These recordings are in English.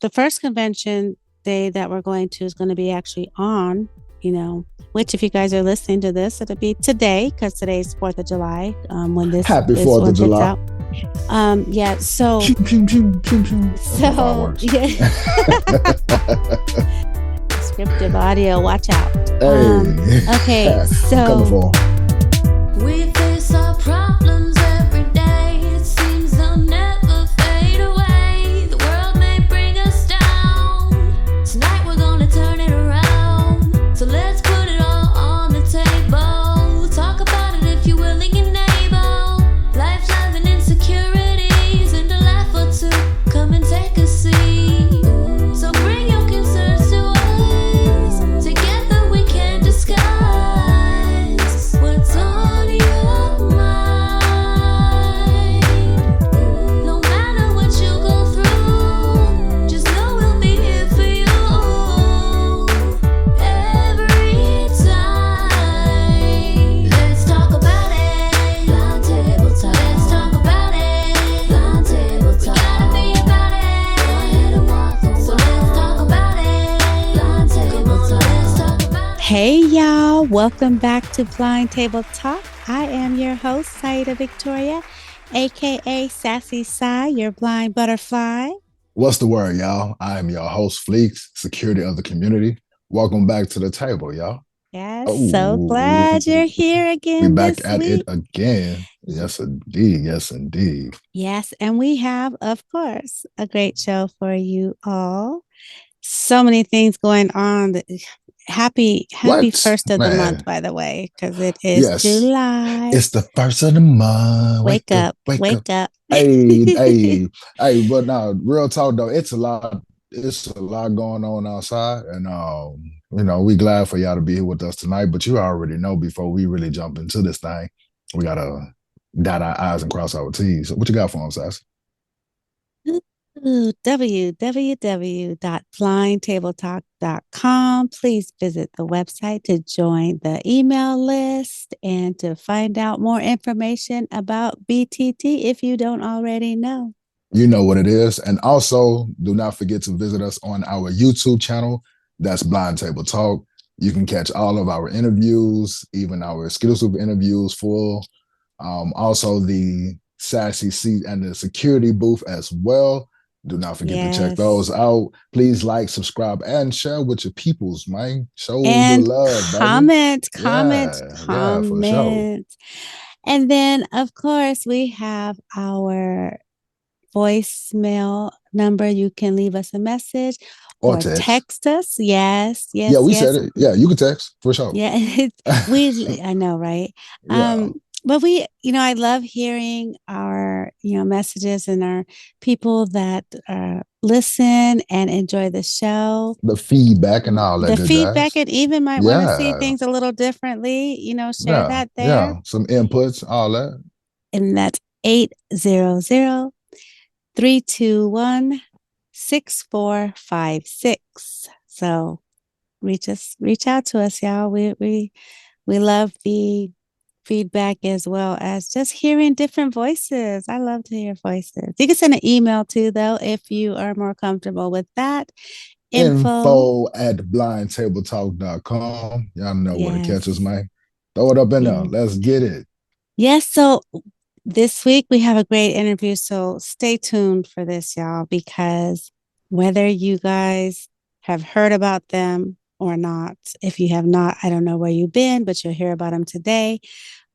the first convention day that we're going to is going to be actually on, which if you guys are listening to this, it'll be today because today's 4th of July when this Happy 4th of July. Out. Yeah, so pew, pew, pew, pew, pew. So yeah. Scriptive audio, watch out. Hey. Okay, so we face our problems every day. It seems they'll never fade away. The world may bring us down. Tonight we're gonna turn it around. So let's put it all on the table. Talk about it if you're willing and able. Life's love and insecurities and a laugh or two. Come and take a seat. So bring your concerns to us. Together we can discuss what's on your mind. No matter what you go through, just know we'll be here for you every time. Let's talk about it. Blind table talk. Let's talk about it. Blind table talk. We gotta be about it. Go ahead and walk the walk. So let's talk about it. Blind table talk. Let's talk about it. Hey y'all, welcome back to Blind Table Talk. I am your host, Saida Victoria, aka Sassy Sai, your blind butterfly. What's the word, y'all? I am your host, Fleeks, security of the community. Welcome back to the table, y'all. Yes, so glad you're here again. We're back this at week. it again. Yes, indeed. Yes, indeed. Yes, and we have, of course, a great show for you all. So many things going on. Happy What? first of the Man. month, by the way, because it is Yes. July. It's the first of the month. Wake up. Hey, but now, real talk though, it's a lot going on outside, and we glad for y'all to be here with us tonight. But you already know, before we really jump into this thing, we gotta dot our I's and cross our T's. So what you got for them, Sass? www.blindtabletalk.com. Please visit the website to join the email list and to find out more information about BTT if you don't already know. You know what it is. And also, do not forget to visit us on our YouTube channel. That's Blind Table Talk. You can catch all of our interviews, even our exclusive interviews full. Also, the Sassy Seat and the security booth as well. Do not forget to check those out. Please like, subscribe, and share with your peoples, man. Show And the love, comment. Yeah, for sure. And then, of course, we have our voicemail number. You can leave us a message or text us. Yes. Yeah, we said it. Yeah, you can text for sure. Yeah, I know, right? Yeah. But I love hearing our, messages and our people that listen and enjoy the show. The feedback and all that. The feedback, and even might want to see things a little differently. Share that there. Yeah, some inputs, all that. And that's 800-321-6456. So reach out to us, y'all. We love the feedback as well as just hearing different voices. I love to hear voices. You can send an email too, though, if you are more comfortable with that. info@blindtabletalk.com. Y'all know where to catch us, man. Throw it up in there. Let's get it. Yes. So this week we have a great interview. So stay tuned for this, y'all, because whether you guys have heard about them or not, if you have not, I don't know where you've been, but you'll hear about them today.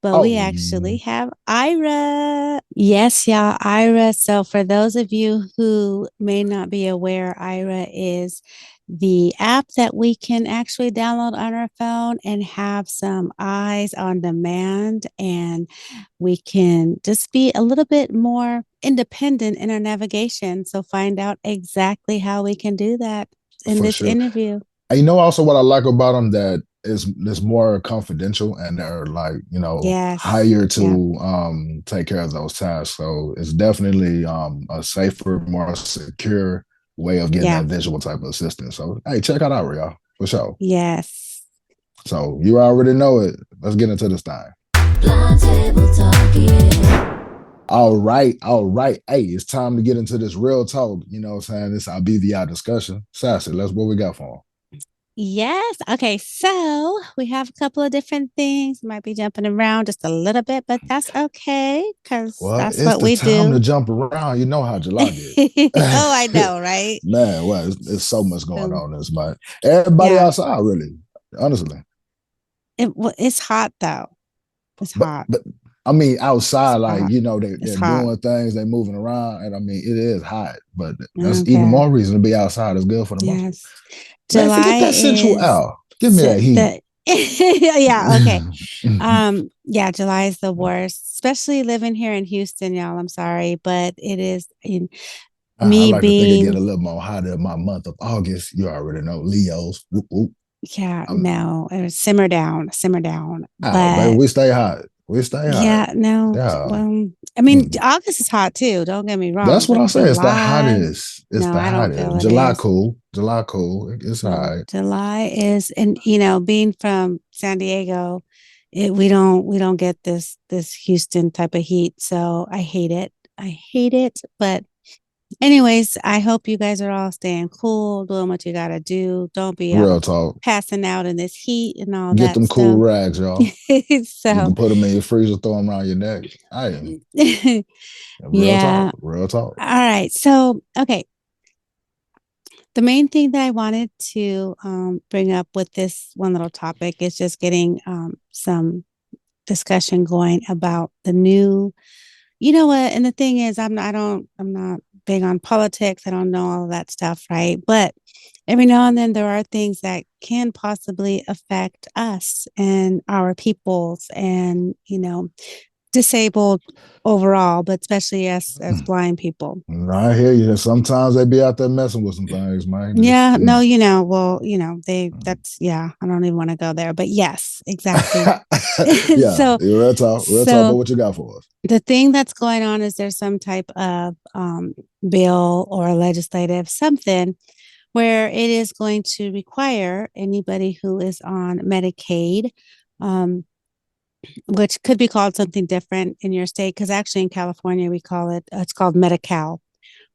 But we actually have AIRA. Yes, y'all, AIRA. So for those of you who may not be aware, AIRA is the app that we can actually download on our phone and have some eyes on demand. And we can just be a little bit more independent in our navigation. So find out exactly how we can do that in this interview. And also what I like about them, that is more confidential, and they're hired to take care of those tasks. So it's definitely a safer, more secure way of getting that visual type of assistance. So hey, check out AIRA, y'all, for sure. Yes. So you already know it. Let's get into this thing. Blind Table Talk, yeah. All right, all right. Hey, it's time to get into this real talk. You know what I'm saying? This our BVI discussion. Sassy, let's what we got for Yes. Okay. So we have a couple of different things. Might be jumping around just a little bit, but that's okay because Well, that's it's what the we time to do. jump around. You know how July get. Oh, I know, right? Man, well, it's so much going So, on this month. Everybody yeah. outside, really, honestly. It's hot though. It's But hot. but I mean, It's outside, like hot. you know, It's they're hot. doing things, they're moving around, and I mean, it is hot. But that's even Okay. more reason to be outside. It's good for the muscles. Yes. Man, forget July that central is L. Give me that heat. the yeah, okay. Yeah, July is the worst, especially living here in Houston, y'all. I'm sorry, but it is in I me like to think it get a being little more hotter in my month of August. You already know Leos. Whoop, whoop. yeah, I'm no, simmer down, simmer down. oh baby, But we stay hot. We stay hot. yeah, no, Yeah. well, I mean, Mm. August is hot too, don't get me wrong, That's what but I say. It's the July, hottest. It's no, the I don't feel hottest. it July is. cool. July cool. It's all No, right. July is, and being from San Diego, we don't get this Houston type of heat. So I hate it. I hate it. But anyways, I hope you guys are all staying cool, doing what you gotta do. Don't be Real talk. passing out in this heat and all Get that them cool stuff. rags, y'all. You So can put them in your freezer, throw them around your neck. I real talk. yeah. Real talk. All right. So okay. The main thing that I wanted to bring up with this one little topic is just getting some discussion going about the new, you know what? And the thing is, I'm not big on politics. I don't know all of that stuff, right? But every now and then there are things that can possibly affect us and our peoples and, disabled overall, but especially us as blind people. I hear you. Sometimes they be out there messing with some things, man. Just Yeah, you no, know. well, that's, yeah, I don't even want to go there, but yes, exactly. Yeah, so, real talk. Real talk. But so what you got for us? the thing that's going on is there's some type of bill or legislative something where it is going to require anybody who is on Medicaid, um, which could be called something different in your state, because actually in California we call it, it's called Medi-Cal,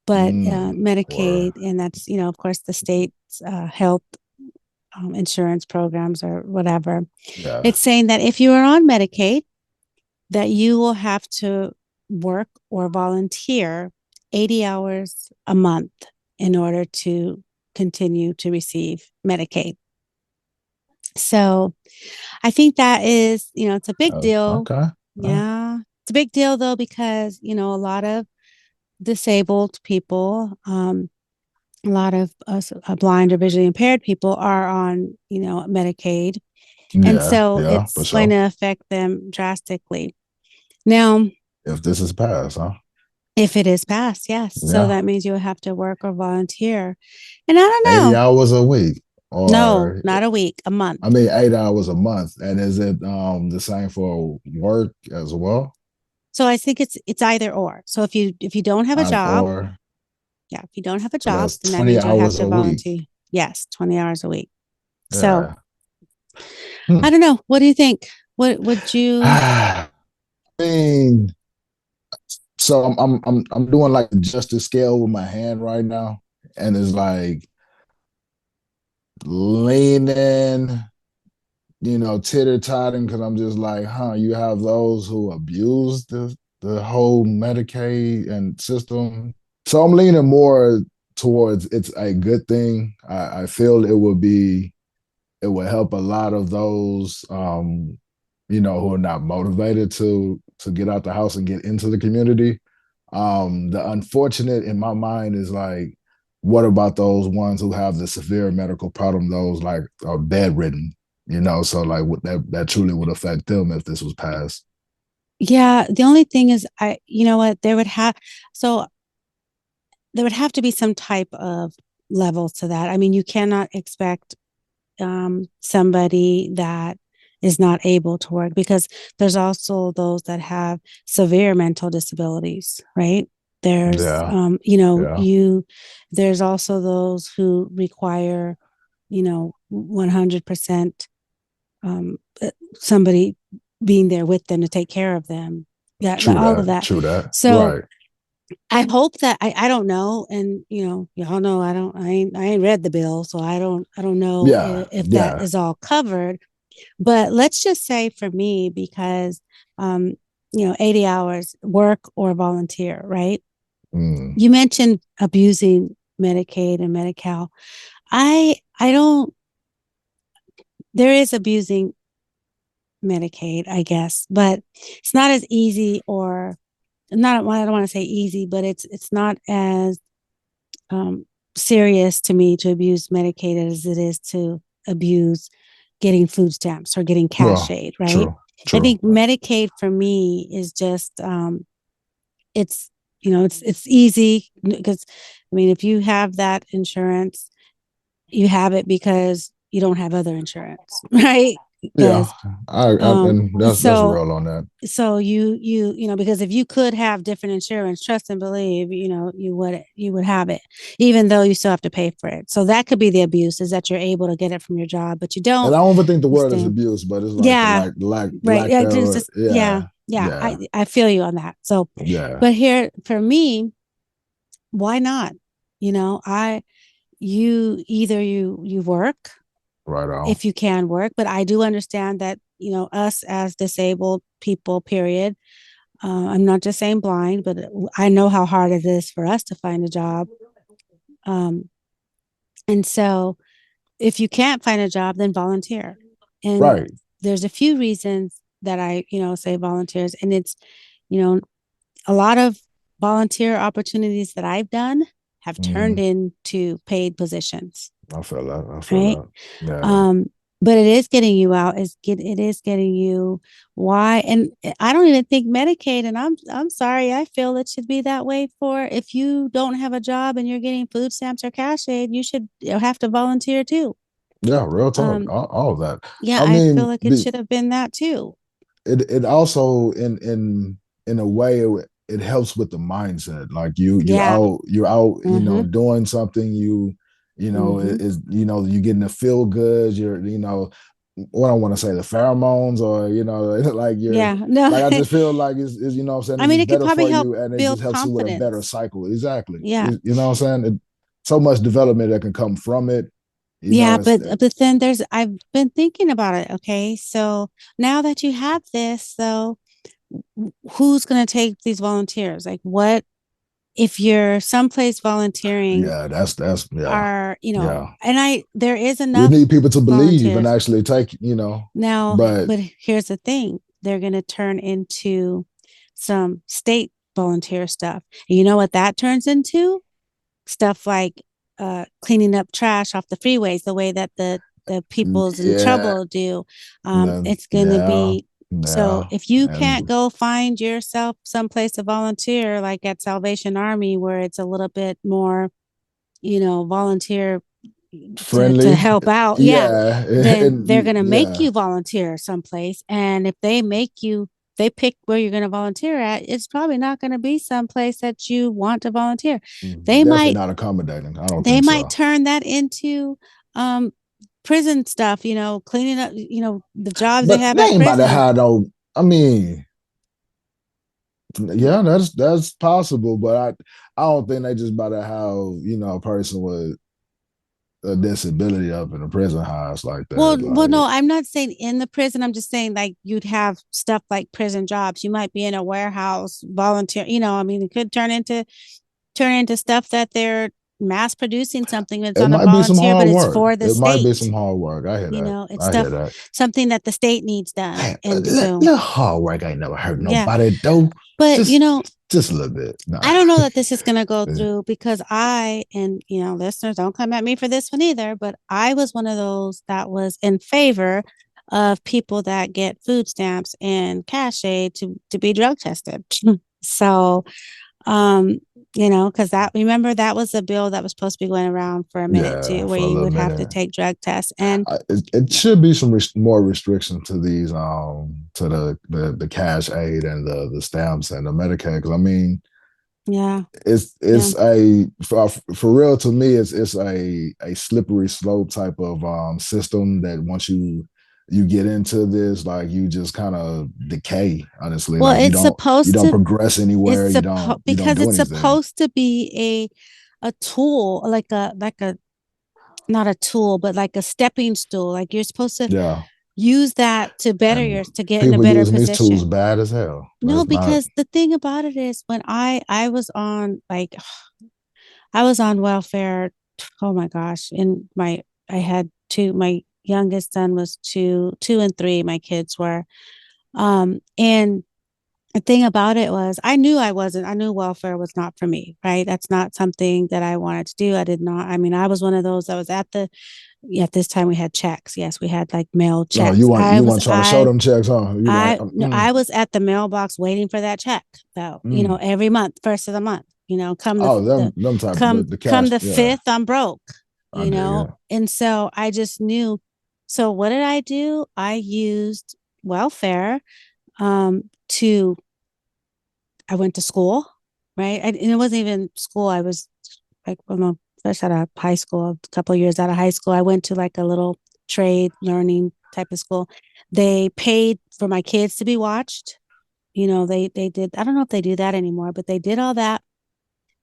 but Word. Medicaid, and that's, of course, the state's health insurance programs or whatever. Yeah. It's saying that if you are on Medicaid, that you will have to work or volunteer 80 hours a month in order to continue to receive Medicaid. So I think that is, it's a big deal. Okay. Yeah. It's a big deal though, because, a lot of disabled people, a lot of us blind or visually impaired people are on, Medicaid. And Yeah. so Yeah. For it's going sure. to affect them drastically. Now, If this is passed, huh? if it is passed, yes. So Yeah. that means you'll have to work or volunteer. And I don't 80 know. hours a week. No, Or not a week, a month. I mean 8 hours a month. And is it the same for work as well? So I think it's either or. So if you don't have a job, Or yeah, if you don't have a so job, that's then that 20 means you'll have hours to a week. volunteer. Yes, 20 hours a week. So Yeah. Hmm. I don't know. What do you think? What would you I mean, so I'm doing like a justice scale with my hand right now, and it's like leaning, titter-totting because I'm just like, huh, you have those who abuse the whole Medicaid and system. So I'm leaning more towards it's a good thing. I feel it would help a lot of those who are not motivated to get out the house and get into the community. The unfortunate in my mind is like, what about those ones who have the severe medical problem, those like are bedridden, so like that truly would affect them if this was passed. Yeah, the only thing is you know what, so there would have to be some type of level to that. I mean, you cannot expect somebody that is not able to work, because there's also those that have severe mental disabilities, right? There's, Yeah, yeah, there's also those who require, 100% somebody being there with them to take care of them. Yeah, True all of that. that. True that. So Right. I hope that I don't know, and y'all know I ain't read the bill, so I don't know Yeah. if that Yeah. is all covered. But let's just say for me, because 80 hours work or volunteer, right? Mm. You mentioned abusing Medicaid and Medi-Cal. I don't. There is abusing Medicaid, I guess, but it's not as easy, or not. I don't want to say easy, but it's not as um, serious to me to abuse Medicaid as it is to abuse getting food stamps or getting cash Well, aid, right? true. I True. think Medicaid for me is just it's it's easy because I mean if you have that insurance, you have it because you don't have other insurance, right? Yeah. Because And that's so real on that. because if you could have different insurance, trust and believe, you would have it, even though you still have to pay for it. So that could be the abuse, is that you're able to get it from your job, but you And don't. I don't even think the You word is stay. abuse, but it's like Yeah, right. lack It's thereof. just, yeah, Yeah. yeah. Yeah. I feel you on that. So, Yeah. but here for me, why not? You know, I you either you work Right on. if you can work, but I do understand that us as disabled people, period. I'm not just saying blind, but I know how hard it is for us to find a job. Um, and so if you can't find a job, then volunteer. And Right. there's a few reasons that I, say volunteers. And it's, you know, a lot of volunteer opportunities that I've done have turned Hmm. into paid positions, I feel that. I feel right? that. Yeah. Um, but it is getting you out. It is getting you why, and I don't even think Medicaid. And I'm sorry, I feel it should be that way for if you don't have a job and you're getting food stamps or cash aid, you should have to volunteer too. Yeah. Real talk. Um, All of that. yeah, I I feel mean, like it should have been that too. it also in a way it helps with the mindset. Like Yeah. you're out, Mm-hmm. doing something. Mm-hmm. Is you getting to feel good. You're what I want to say, the pheromones, or like you're Yeah. No. like, I just feel like it's what I'm saying, I it's mean, just it could better probably for help you, and it just build helps you with a better confidence. cycle. Exactly. Yeah. You know what I'm saying? So much development that can come from it. Yeah, It's but then I've been thinking about it. Okay, so now that you have this, so who's going to take these volunteers? Like, what if you're someplace volunteering? yeah, that's yeah, Are yeah. and there is We enough need people to believe and volunteers actually take, now, but but here's the thing: they're going to turn into some state volunteer stuff. And you know what that turns into? Stuff like cleaning up trash off the freeways, the way that the people's in yeah, trouble do. then It's going to yeah, be so yeah, if you can't and go find yourself someplace to volunteer, like at Salvation Army, where it's a little bit more, volunteer to friendly. help out, yeah, Yeah, then and they're going to make yeah, you volunteer someplace. And if they pick where you're going to volunteer at, it's probably not going to be someplace that you want to volunteer. They definitely might not accommodating. I don't they think might so. turn that into um prison stuff, cleaning up, the jobs they But have they at ain't about to prison. have no. I mean, yeah, that's possible, but I don't think they just about to have a person with a disability up in a prison house like that. Well, no, Like, I'm not saying in the prison. I'm just saying like you'd have stuff like prison jobs. You might be in a warehouse volunteer. I mean, it could turn into stuff that they're mass producing something that's it on a might be some volunteer, but hard it's work. for the It might be some state. hard work. I hear that. It's I hear stuff, that. something that the state needs done. Hey, And so, little hard work ain't never hurt yeah, nobody though. but Just just a little bit. No. I don't know that this is going to go through because and listeners, don't come at me for this one either, but I was one of those that was in favor of people that get food stamps and cash aid to be drug tested. So, um, because remember that was a bill that was supposed to be going around for a minute Yeah, too, where for a you little would have to minute. take drug tests. And It should be some more restrictions to these to the cash aid and the stamps and the Medicaid, because I mean yeah, yeah, it's a for real, to me it's a slippery slope type of system that once you get into this, like you just kind of decay, honestly. Well, Like it's you supposed don't to progress it's anywhere, you don't because do it's anything. supposed to be a tool, like a not a tool, but like a stepping stool. Like you're supposed to Yeah. use that to better And yours to get in a people better using these tools position. bad as hell. No, That's not because the thing about it is when I was on I was on welfare, oh my gosh, in my I had two, my youngest son was two and three, my kids were. And the thing about it was I knew welfare was not for me, right? That's not something that I wanted to do. I did not, I mean, I was one of those that was at this time we had checks. Yes, we had like mail no, checks. you want trying to show them checks, huh? You like No, I was at the mailbox waiting for that check though, mm. every month, first of the month, come Oh, them type come the come cash, the yeah. fifth, I'm broke, I dig it. and so I just knew. So what did I do? I used welfare to I went to school, right? And it wasn't even school. I was like, when I fresh out of high school, a couple of years out of high school, I went to like a little trade learning type of school. They paid for my kids to be watched. They did. I don't know if they do that anymore, but they did all that,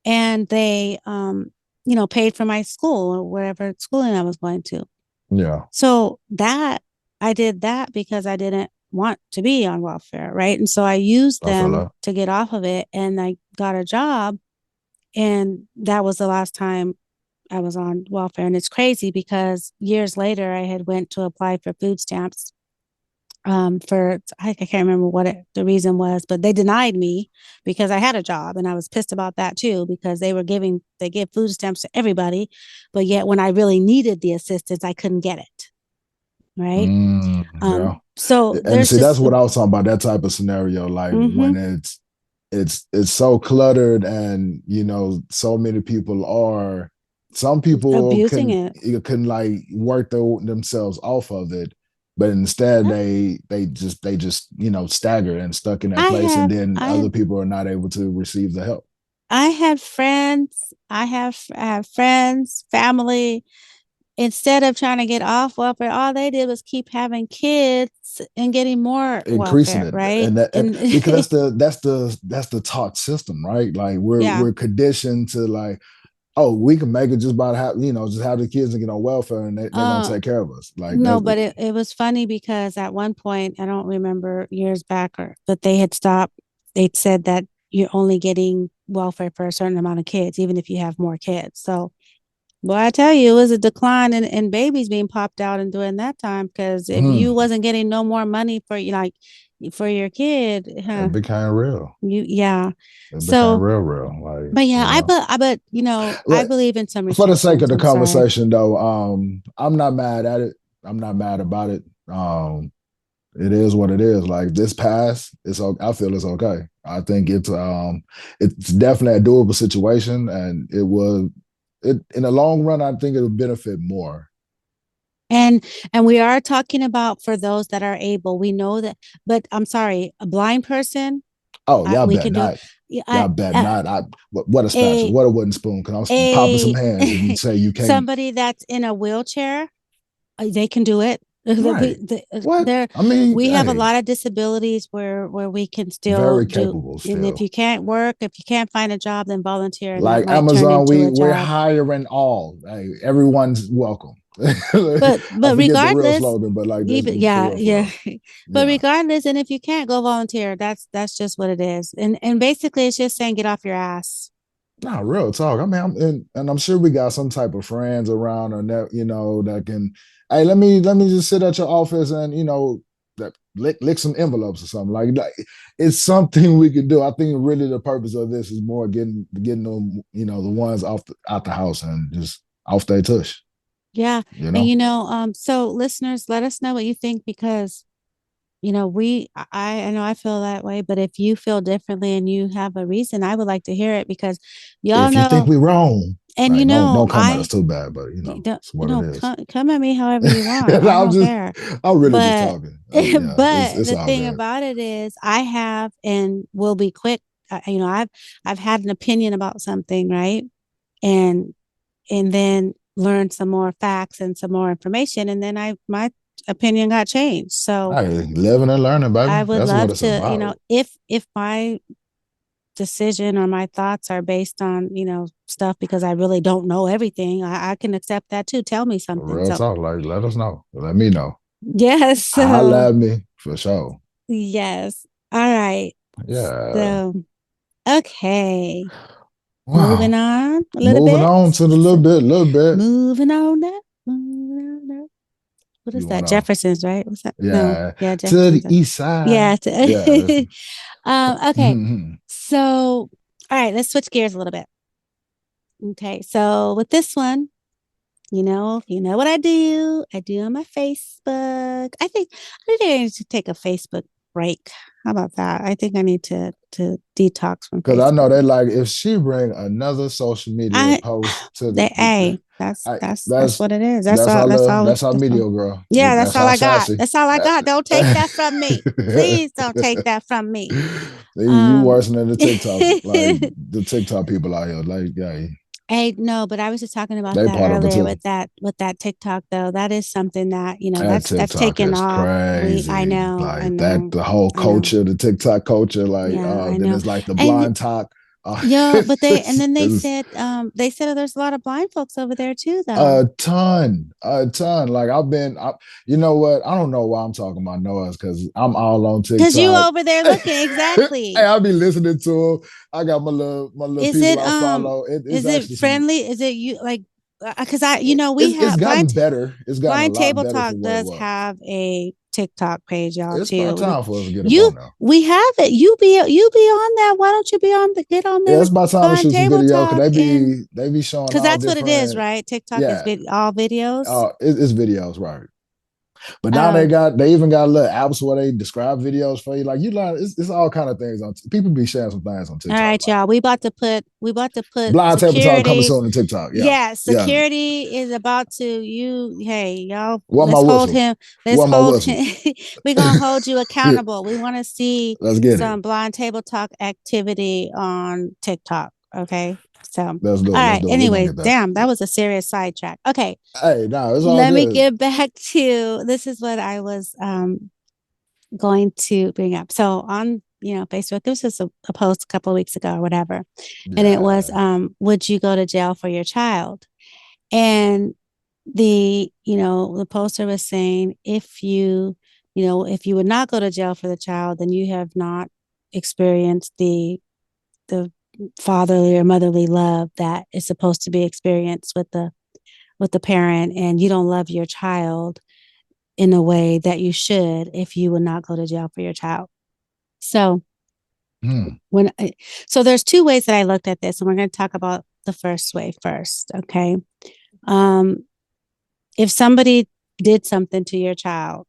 and they paid for my school or whatever schooling I was going to. Yeah, So that I did that because I didn't want to be on welfare, right? And so I used I feel them that. to get off of it, and I got a job, and that was the last time I was on welfare. And it's crazy because years later I had went to apply for food stamps for I can't remember what the reason was, but they denied me because I had a job, and I was pissed about that too because they give food stamps to everybody, but yet when I really needed the assistance I couldn't get it, right? Yeah. So And there's see, that's just what I was talking about, that type of scenario. Like mm-hmm, when it's so cluttered and so many people are some people abusing it. can like work themselves off of it, but instead they just stagger and stuck in that I place, and have then I other have people are not able to receive the help. I had friends. I have friends, family. Instead of trying to get off welfare, all they did was keep having kids and getting more Increasing welfare, it, right? and And because that's the taught system, right? Like yeah. we're conditioned to like, oh, we can make it just about how just have the kids and get on welfare, and they're gonna Uh take care of us. Like no, that's but it was funny because at one point, I don't remember years back or that they had stopped. They said that you're only getting welfare for a certain amount of kids, even if you have more kids. So well, I tell you, it was a decline in babies being popped out and during that time because if you mm, wasn't getting no more money for for your kid, it became real. yeah. It became So, real. Like but yeah, I But believe in some for the sake of restrictions. the I'm sorry. conversation, though, I'm not mad at it. I'm not mad about it. It is what it is. Like this pass, it's okay. I feel it's okay. I think it's definitely a doable situation, and it in the long run. I think it'll benefit more. And we are talking about for those that are able. We know that, but I'm sorry, a blind person, Oh, y'all we bet can do. not. Yeah, Y'all bet not. What a spatula. a What a wooden spoon. Cause I'm popping some a hands if you say you can't. somebody that's in a wheelchair, they can do it. Right. What? There, I mean, we have a hey, lot of disabilities where we can still very do. capable And if still. you can't work, if you can't find a job, then volunteer, and that Like might turn Amazon, into a we're job. hiring all. Hey, everyone's welcome. I But forget the real regardless, slogan, but like this even for yeah, real, for yeah. real. But Yeah. regardless, and if you can't go volunteer, that's just what it is. And basically, it's just saying get off your ass. No, real talk. I mean, and I'm sure we got some type of friends around or that, that can, hey, let me just sit at your office and that lick some envelopes or something. Like it's something we could do. I think really the purpose of this is more getting them, the ones out the house and just off their tush, Yeah, you and know? so listeners, let us know what you think because I know I feel that way, but if you feel differently and you have a reason, I would like to hear it because y'all If you think know, we wrong, and right? Don't come at us too bad, but don't, it's what it is. come at me however you want. I I'm don't just, care. I'm really just But talking. Yeah, but it's the all thing good. about it is I have and will be quick. I've had an opinion about something, right? And then learn some more facts and some more information, and then I my opinion got changed. So Hey, living and learning, baby. I would That's what love it's to, about. if my decision or my thoughts are based on, stuff because I really don't know everything, I can accept that too. Tell me something. Real So talk. Like, let us know. Let me know. yes, Holla so at me for sure. yes. All right. Yeah. So okay. Moving Wow. on a little Moving bit. on to the little bit. Moving on up. Moving on up. What is You that? wanna, Jefferson's, right? What's that? No. yeah, Yeah, to the Jefferson's. east side. Yeah. Yeah. That's, Okay. So, all right, let's switch gears a little bit. Okay. So with this one, you know what I do? I do on my Facebook. I think I need to take a Facebook break. How about that? I think I need to detox from Cause I know Facebook. they like if she bring another social media I post to they the hey, that's I, that's what it is. That's that's all our that's all that's our that's all. media girl. Yeah, that's That's all our I got. sassy. That's all I got. Don't take that from me. Please don't take that from me. You Um worse than the TikTok, like the TikTok people out here. Like, yeah, Hey, no, but I was just talking about they that part of it earlier too. with that TikTok though. That is something that, That that's TikTok taken is off. I crazy. know, I Like that, know, the whole I know. culture, the TikTok culture. Like, Yeah, I then know. it's like the And blind talk. yeah, but then It's they said there's a lot of blind folks over there too though. a ton. Like you know what? I don't know why I'm talking about noise because I'm all on Cause you TikTok. over there looking Hey, exactly. I'll be listening to them. I got my little Is people it I follow. It's is it actually some. friendly? Is it you like because we It's have gotten better. It's gotten a Blind lot Table better Talk for what it does was. have a TikTok page, y'all, It's about too. time for us to get up You on now. we have it. You be on that. Why don't you be on the get on there Yeah, it's with about time to Blind shoot some Table video because Talk and they be showing because all that's what it is, different. right? TikTok is Yeah, all videos. it's videos, right? But now Um, they even got little apps where they describe videos for you. Like you learn, it's all kind of things on. People be sharing some things on all TikTok. right, Like y'all. We about to put blind table talk coming security. soon on TikTok. Yeah, Yeah, yeah. security is about to you. Hey, y'all, What my whistle? Let's What my hold whistle? him. We're gonna hold you accountable. We want to see Let's get it. some blind table talk activity on TikTok. Okay. So, all Let's do it. Let's right. do it. We're gonna Anyways, get that. damn, that was a serious sidetrack. Okay. Hey, no, it's all Let me good. get back to this is what I was going to bring up. So on Facebook, this was a post a couple of weeks ago or whatever, and it was Yeah. would you go to jail for your child? And the poster was saying if you would not go to jail for the child, then you have not experienced the fatherly or motherly love that is supposed to be experienced with the parent, and you don't love your child in a way that you should if you would not go to jail for your child. So Hmm. when so there's two ways that I looked at this, and we're going to talk about the first way first. Okay. um if somebody did something to your child,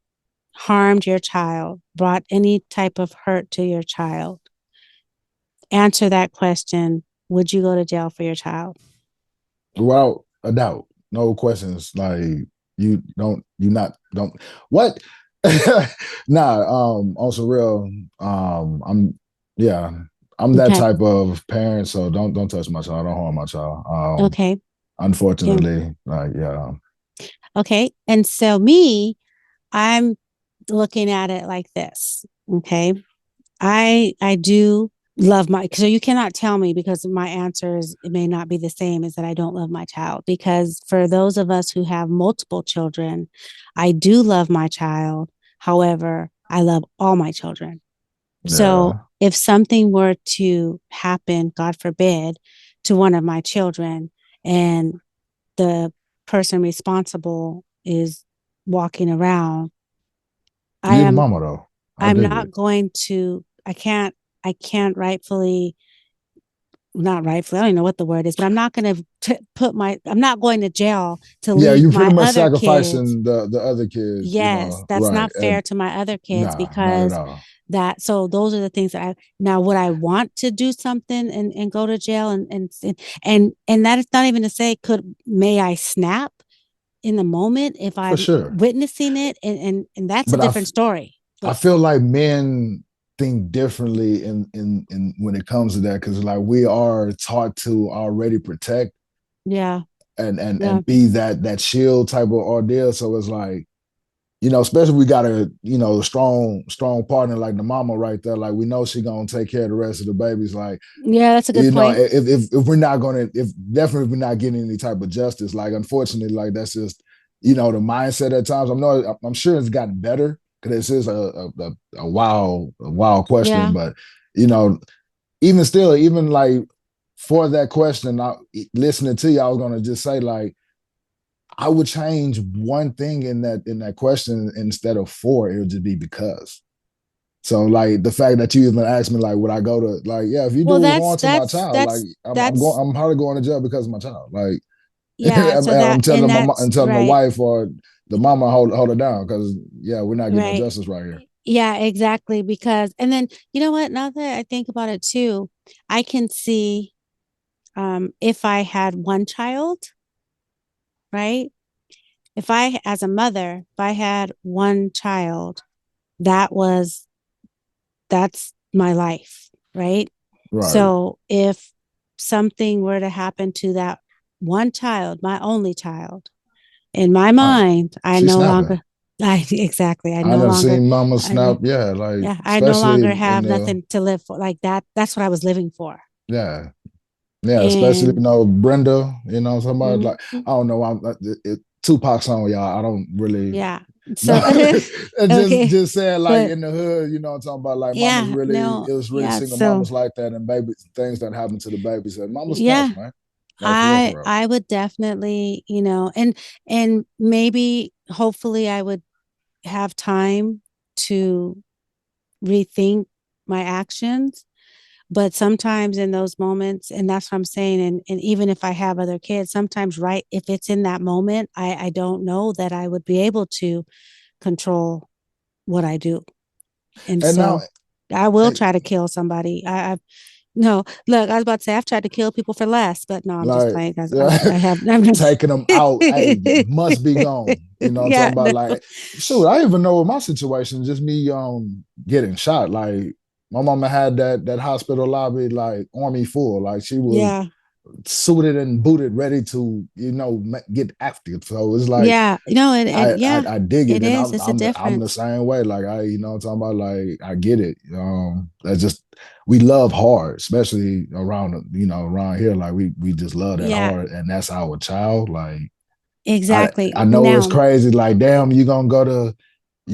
harmed your child, brought any type of hurt to your child, answer that question. Would you go to jail for your child? Without a doubt, no questions. Like you not don't what? Nah, on some real, yeah, I'm that Okay. type of parent, so don't touch my child, don't harm my child. Okay. Yeah. Unfortunately, like yeah, Okay. And so I'm looking at it like this. Okay. I do love so you cannot tell me, because my answer is it may not be the same, is that I don't love my child, because for those of us who have multiple children, I do love my child. However, I love all my children. So yeah. if something were to happen, God forbid, to one of my children, and the person responsible is walking around, I You the am mama though. I I'm dig not it going to I can't rightfully not rightfully, I don't even know what the word is, but I'm not going to I'm not going to jail to yeah, leave you my pretty much other kids. sacrificing the other kids, Yes, that's right? not fair And to my other kids, nah, not at because all. so those are the things that now would I want to do something and go to jail, and that is not even to say may I snap in the moment if For I'm sure. witnessing it, and that's a But different story. I But feel like men think differently in when it comes to that because like we are taught to already protect yeah, and yeah, be that shield type of ordeal. So it's like especially we got a, strong partner like the mama right there. Like we know she gonna take care of the rest of the babies. Like, Yeah, that's a good point. if we're not gonna, if definitely if we're not getting any type of justice, like unfortunately, like that's just, the mindset at times. I'm sure it's gotten better because this is a wild question, Yeah. but you know, even still, even like for that question, listening to you, I was gonna just say like I would change one thing in that question instead of four. It would just be because. So like the fact that you even asked me like, would I go to like, yeah, if you Well, do harm to my child, like I'm going, that's I'm probably going to jail because of my child. Like, yeah. and So I'm that and telling that's I'm telling the right, wife or the mama hold it down because yeah, we're not getting no right. justice right here. Yeah, exactly. Because and then you know what? Now that I think about it too, I can see if I had one child, right? If I, as a mother, if I had one child, that was that's my life, right? Right. So if something were to happen to that one child, my only child, in my Oh, mind, I she's no snapping. longer, I exactly, I I no never longer, seen mama I know, snap. Yeah, like yeah, I no especially longer in have the nothing to live for. Like that, that's what I was living for. yeah. Yeah, especially And Brenda. Somebody mm, like I don't know. Tupac song, y'all. I don't really yeah, know. so And just okay, just saying like but in the hood, I'm talking about like mamas yeah, really. no, It was really yeah, single so mamas like that, and baby things that happened to the babies. And mama snaps, yeah, man. Like for real, I for real. I would definitely, and maybe hopefully I would have time to rethink my actions. But sometimes in those moments, and that's what I'm saying, and even if I have other kids, sometimes right, if it's in that moment, I don't know that I would be able to control what I do. And And now, so I will eh, try to kill somebody. I no, look, I was about to say I've tried to kill people for less, but no, I'm just like playing because yeah, I have I'm just taking them out. Hey, must be gone. I'm yeah, talking about no, like shoot. I even know in my situation, just me getting shot. Like my mama had that hospital lobby like army full. Like she was yeah, suited and booted, ready to get active. So it's like yeah, and I yeah, I, I dig it, it and is. I'm It's a I'm the difference. same way. Like talking about like I get it. That's just we love hard, especially around here. Like we just love that Yeah, hard, and that's our child. Like I exactly. I know it's Now, crazy. Like damn, you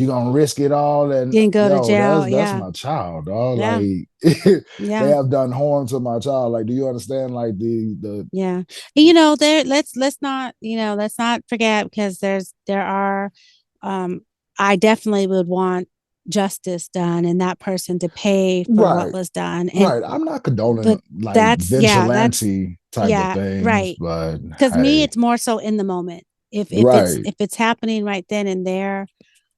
gonna risk it all, and didn't go to yo, jail. that's Yeah, my child, dog. yeah, Like they yeah. have done harm to my child. Like, do you understand? Like the Yeah. And, there let's not, let's not forget because there are um I definitely would want justice done and that person to pay for what right. was done. And Right. I'm not condoning but like that's vigilante type of yeah, things, right. but Because me hey, it's more so in the moment. right. If it's happening right then and there,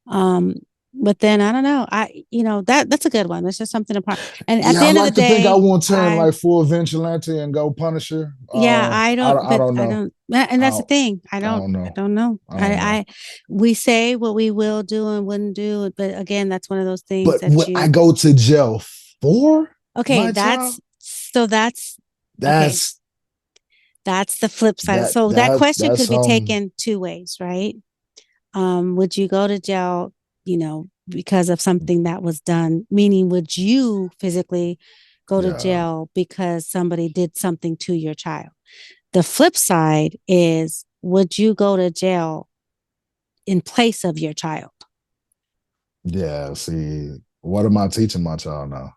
um but then I don't know. That's a good one. That's just something apart. And at Yeah, the I end of the like to think I day, won't turn like full vigilante and go Punisher. yeah, I don't, I but don't I know. don't, and I that's the don't, thing. I don't I know. don't know. I don't know. We say what we will do and wouldn't do, but again, that's one of those things But that would I you, go to jail for okay, my child? okay, That's that's the flip side. So that question that's could be taken two ways, right? Would you go to jail, because of something that was done? Meaning, would you physically go to yeah. jail because somebody did something to your child? The flip side is, would you go to jail in place of your child? Yeah. See, what am I teaching my child now?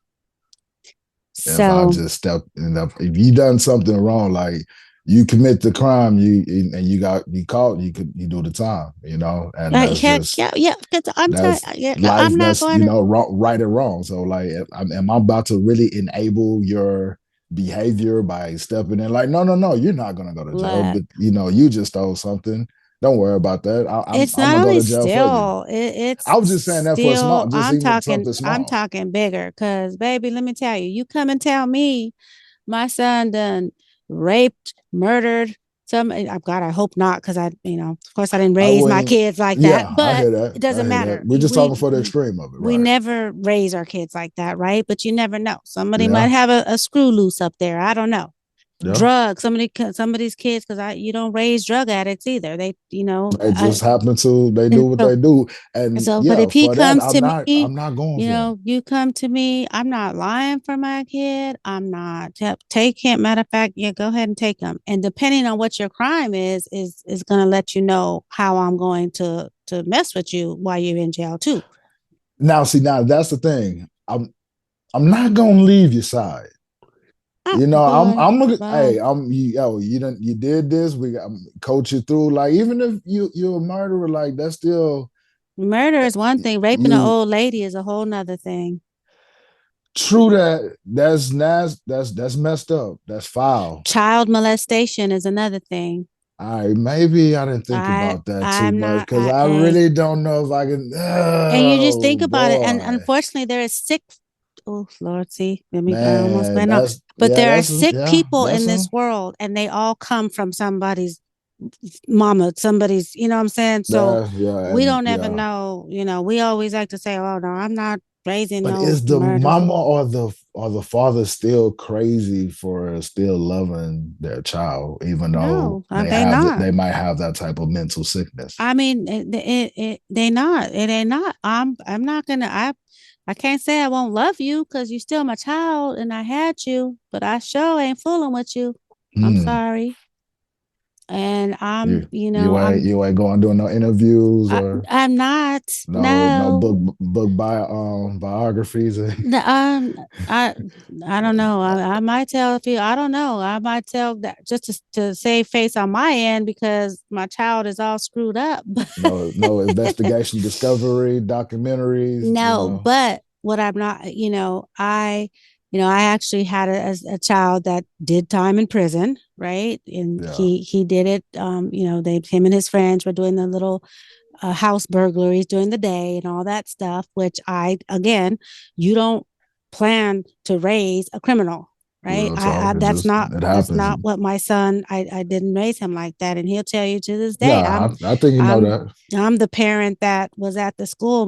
If I So, just step in, if you done something wrong, like you commit the crime, and you got you caught, you do the time, and that's heck, just yeah, yeah. Because that's yeah, life. I'm not That's going to. wrong, right and wrong. So like, am I about to really enable your behavior by stepping in? Like, no, no, no, you're not gonna go to jail, Look, but you just stole something. Don't worry about that. I'm it's I'm not gonna go only to jail for you. still, it's I was just saying that for a small, still. just even something I'm small. talking bigger. Because, baby, let me tell you, you come and tell me my son done raped, murdered. God, I hope not, because of course, I didn't I raise my wouldn't. kids like that. Yeah, I But hear that. it I doesn't hear that. matter. We're just talking for the extreme of it, We right? never raise our kids like that, right? But you never know. Somebody might Yeah. have a screw loose up there. I don't know. Yeah. drugs. Some of these kids, because you don't raise drug addicts either. They, They just happen to they do what so they do. And but yeah, if he for that, comes to me, I'm not going for it. you come to me, I'm not lying for my kid. I'm not take him. Matter of fact, yeah, go ahead and take him. And depending on what your crime is going to let you know how I'm going to mess with you while you're in jail too. Now, see, now that's the thing. I'm not gonna leave your side. Ah, boy, I'm looking. Hey, bye. you did this. We got coach you through. Like even if you're a murderer, like that's still Murder is one thing. Raping an you. old lady is a whole nother thing. True that. That's messed up. That's foul. Child molestation is another thing. All right, maybe I didn't think about that too I'm much not because I hey, really don't know if I can. and you just Oh think about it, and boy, unfortunately there is sick, oh Lord, see, I almost man, went on, but there are sick yeah, people in this world, and they all come from somebody's mama, somebody's, you know what I'm saying? So yeah, we and don't ever yeah. know, we always like to say, oh no, I'm not raising But no is the murderer. mama or the father still crazy for still loving their child, even though No, they not. they might have that type of mental sickness? I mean, they not. It ain't not. I'm not gonna. I can't say I won't love you because you still my child and I had you, but I sure ain't fooling with you. I'm Hmm. sorry, and You ain't going doing no interviews or I'm not. no No, biographies. I I don't know. I might tell if you. I don't know. I might tell that just to save face on my end because my child is all screwed up. No investigation, discovery, documentaries. No, but what I'm not, I actually had a child that did time in prison, right? And Yeah, he did it. Him and his friends were doing the little house burglaries during the day and all that stuff. Which again, you don't plan to raise a criminal, right? real talk. It just it That's happens. not what my son. I didn't raise him like that, and he'll tell you to this day, Yeah, I think you know I'm that. I'm the parent that was at the school.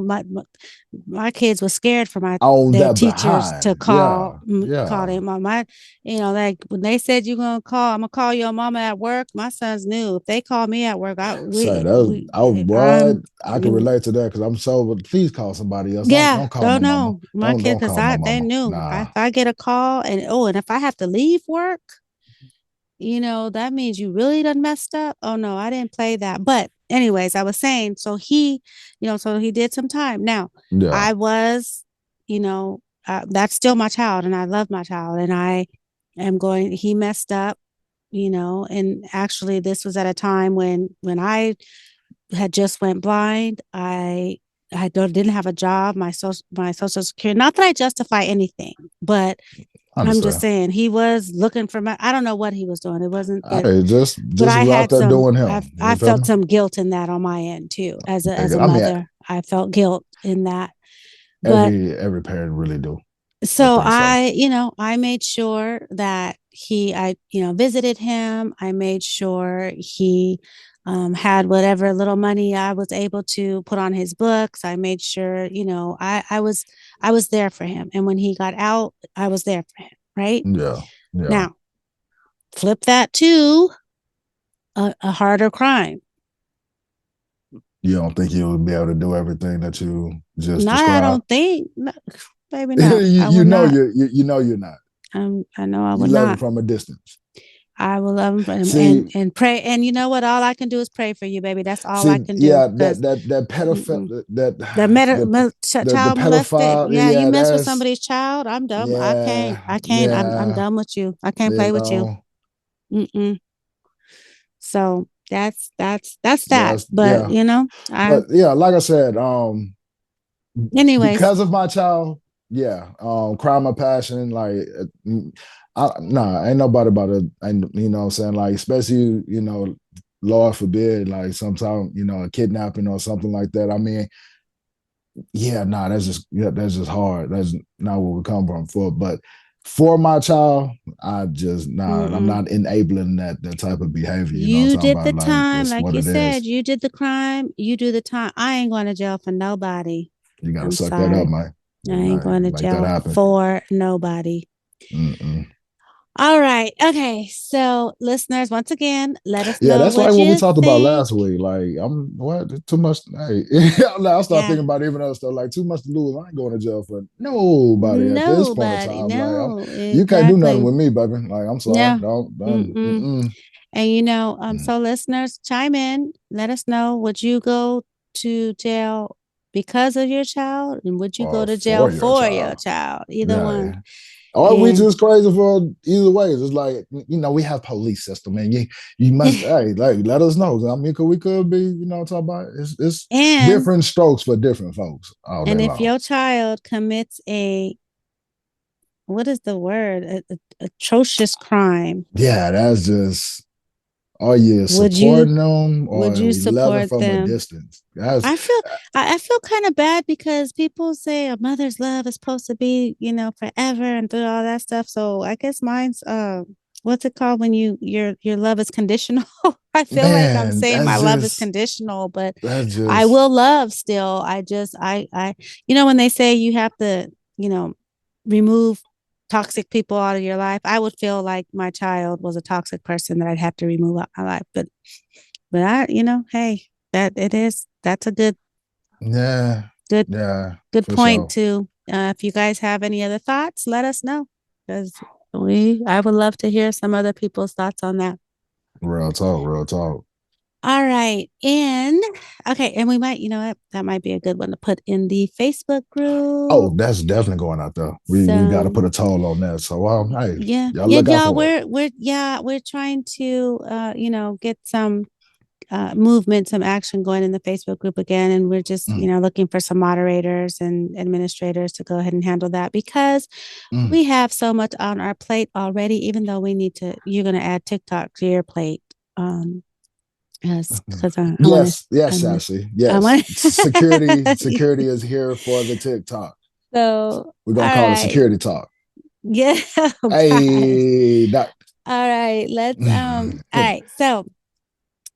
My kids were scared for On their that teachers to behind. Yeah, call yeah. their mom. Like when they said I'm gonna call your mama at work. My sons knew if they call me at work, Say that I what I'm I can relate to that because I'm so. But please call somebody else. yeah, Don't call don't my mama. know my kid Don't because call my they mama. knew if Nah, I get a call and if I have to leave work, that means you really done messed up. Oh no, I didn't play that. But anyways, I was saying, so he did some time. Now, yeah, I was, that's still my child and I love my child and he messed up, and actually this was at a time when I had just went blind. Didn't have a job, my social security, not that I justify anything, but I I'm just understand. saying he was looking for I don't know what he was doing. It wasn't, I but just I was out had there doing him. I You feel felt me? some guilt in that on my end too. As a I mean, mother, I felt guilt in that. But every parent really do. I so think so. I made sure that visited him. I made sure he had whatever little money I was able to put on his books. I made sure, I was there for him. And when he got out, I was there for him. Right Yeah, yeah. now, flip that to a harder crime. You don't think you'll be able to do everything that you just Not, I described? don't think, no, maybe no, I You would know not. you know you're not. I know I You would love him not. from a distance. I will love him See, and pray. And you know what? All I can do is pray for you, baby. That's all I see, can do yeah, because that pedophile that the child molested. pedophile, Yeah, you yeah, mess with that's somebody's child. I'm dumb. I can't. yeah, I can't. I'm yeah, done with you. I can't you play with you. know, Mm-mm. So that's that. that's But yeah. I. But yeah, like I said, Anyways, because of my child, yeah, crime of passion, like nah, ain't nobody about it. And you know what I'm saying? Like, especially, Lord forbid, like sometime, a kidnapping or something like that. I mean, yeah, nah, that's just hard. That's not what we come from for. But for my child, I just I'm mm-mm. not enabling that type of behavior. You know what You I'm talking did the about? Like time, that's like what you it said. is. You did the crime. You do the time. I ain't going to jail for nobody. You gotta I'm suck that up, sorry. man. I ain't going to Make that jail happen. for nobody. Mm-mm. All right. Okay. So, listeners, once again, let us Yeah, know that's like what what we you talked about think. last week. Like, I'm what too much. Hey, I start Yeah. thinking about even other stuff like too much to lose. I ain't going to jail for nobody at this point in Nobody. time. Like, No, you can't do nothing exactly. with me, baby. Like, I'm sorry, Yeah. don't. Mm-mm. And Mm. so listeners, chime in. Let us know. Would you go to jail because of your child, and would you go Or to jail for your for your child. child? Either one. Yeah. Or we And just crazy for either way. It's like, we have police system, and you must, hey, like, let us know. I mean, we could be, talking about it's and different strokes for different folks all day and if long. your child commits a what is the word? Atrocious crime. Yeah, that's just, are you Would you supporting them would or you we loving support from a them? distance? That's I feel I feel kind of bad because people say a mother's love is supposed to be, forever and through all that stuff. So I guess mine's what's it called when your love is conditional? I feel like I'm man, saying my love is conditional, but that's I just will love still. I just I when they say you have to, remove toxic people out of your life, I would feel like my child was a toxic person that I'd have to remove out my life. But hey, that's a yeah, good yeah, good for point sure. too. If you guys have any other thoughts, let us know because I would love to hear some other people's thoughts on that. Real talk, real talk. All right. And okay, and we might, what, that might be a good one to put in the Facebook Oh, group. that's definitely going out there. We got to So put a toll on that. So, hey, yeah, y'all yeah, look out y'all, for it. we're trying to get some movement, some action going in the Facebook group again. And we're just, Mm, looking for some moderators and administrators to go ahead and handle that because mm. we have so much on our plate already, even though you're going to add TikTok to your plate. Yes, because I want to, Yes, yes, I, Ashley. I Yes. want Security is here for the TikTok. So, We're gonna all call it right. security talk. Yeah. Oh, gosh. Hey, that All right. All right. So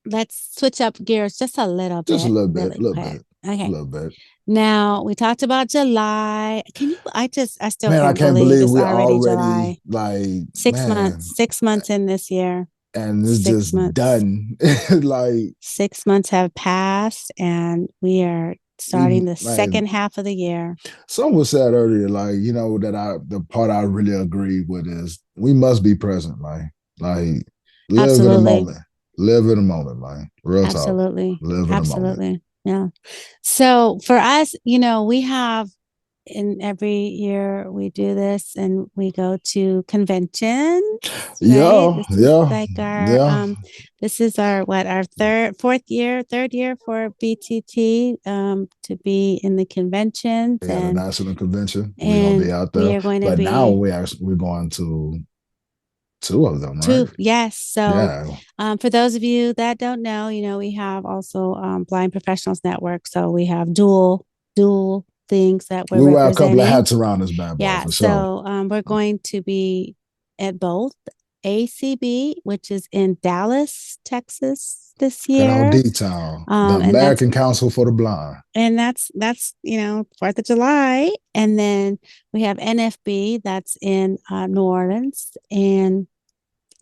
let's switch up gears just a little just a bit, little bit, really little quick. bit, a Okay. little bit. Now we talked about July. I still Man, I can't can't believe believe it's we already already July. like, 6 months, man, 6 months in this year. and it's Six just months. done. Like 6 months have passed and we are we starting the like second half of the year. someone said earlier, like, that the part I really agree with is we must be present, like live in a Absolutely. moment. Live in a moment, man. Real talk. Absolutely. Live in a moment. Absolutely. Yeah. So for us, we have in every year we do this and we go to conventions, right? Yeah, This is yeah, like our yeah. this is our third year for BTT to be in the conventions Yeah, the national convention. We're gonna and be out we there. are going to But now be we're going to two of them, right? two. Yes. So Yeah. for those of you that don't know, we have also Blind Professionals Network. So we have dual things that we're We wear a couple of representing. hats around this bad boy Yeah, for sure. so we're going to be at both ACB, which is in Dallas, Texas this Good old year. D Town, the And that's American Council for the Blind. Fourth of July, and then we have NFB that's in New Orleans, and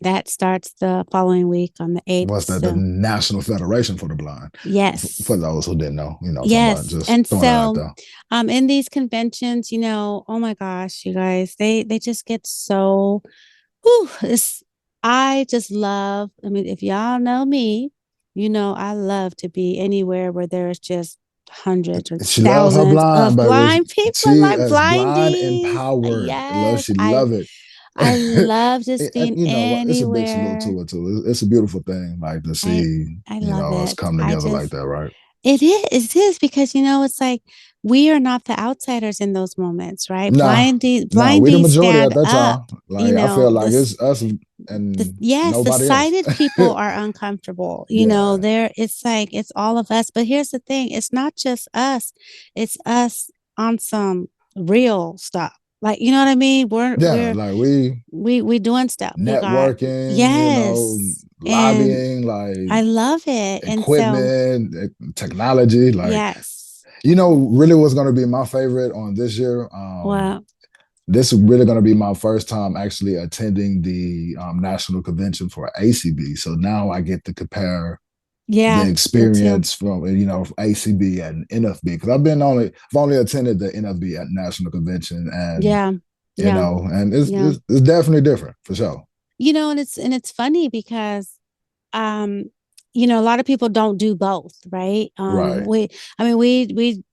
that starts the following week on the 8th. What's that? The So National Federation for the Blind. For yes, those who didn't know, talking about yes, just and throwing it out so there. in these conventions, oh my gosh, you guys, they just get so whew, I just love, I mean, if y'all know me, I love to be anywhere where there's just hundreds or She love her thousands blind, of baby. blind people, She like is blind blindies. empowered. Yes, She I love it. I love just And being you know what? It's a big salute anywhere. to it too. It's a beautiful thing, like to I see, I love us it. come together like that, right? It is because it's like we are not the outsiders in those moments, right? Nah, nah, we the Blindies majority at stand that up. time. Like I feel like it's us and Yes, the nobody else. sighted people are uncomfortable. Yeah, It's like it's all of us. But here's the thing, it's not just us, it's us on some real stuff. Like, you know what I mean? We're yeah. we're Like we we doing stuff. We got networking, yes. And lobbying, like I love it. And so equipment, technology, like yes. really what's going to be my favorite on this year. Well, this is really going to be my first time actually attending the national convention for ACB. So now I get to compare the Yeah, me too. experience from ACB and NFB because I've only attended the NFB at national convention, and Yeah, yeah, and yeah. it's definitely different for sure. And it's funny because um a lot of people don't do both, right? Right. We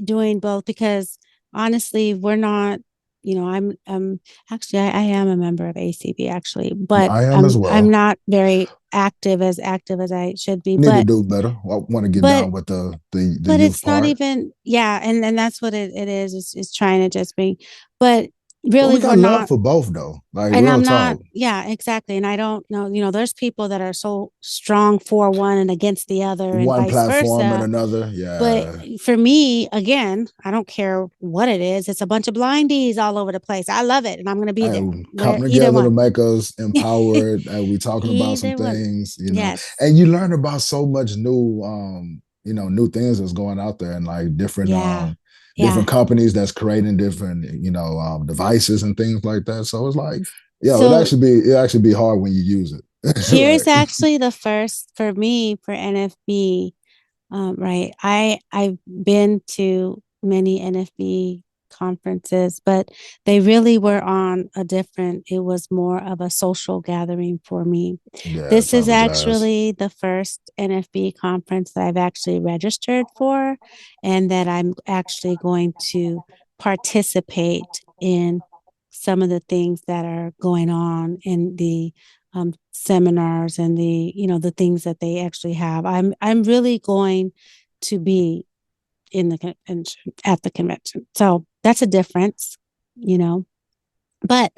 doing both because honestly we're not, I'm actually I am a member of ACB actually, but I am as I'm well. not very active as I should be, Need to but do better. I want to get but down with the but youth it's not part. even, yeah, and that's what it is trying to just be, but But really we we're got love not. for both though. Like And real I'm not, talk. yeah, exactly. And I don't know, there's people that are so strong for one and against the other and One vice platform and versa. another. But Yeah. for me, again, I don't care what it is. It's a bunch of blindies all over the place. I love it. And I'm going to be there And where come either together to one, make us empowered. And we talking about some either one. things. Yes. And you learn about so much new new things that's going out there and like Yeah. different Yeah. companies that's creating different, devices and things like that. So it's like, yo, So it actually be hard when you use it. here's Like, actually the first for me for NFB. Right. I've been to many NFB conferences, but they really were on a different, it was more of a social gathering for me. yeah, This is type of jazz. actually the first NFB conference that I've actually registered for and that I'm actually going to participate in some of the things that are going on in the seminars and the things that they actually have. I'm really going to be in the convention at the convention, so that's a difference, you know. But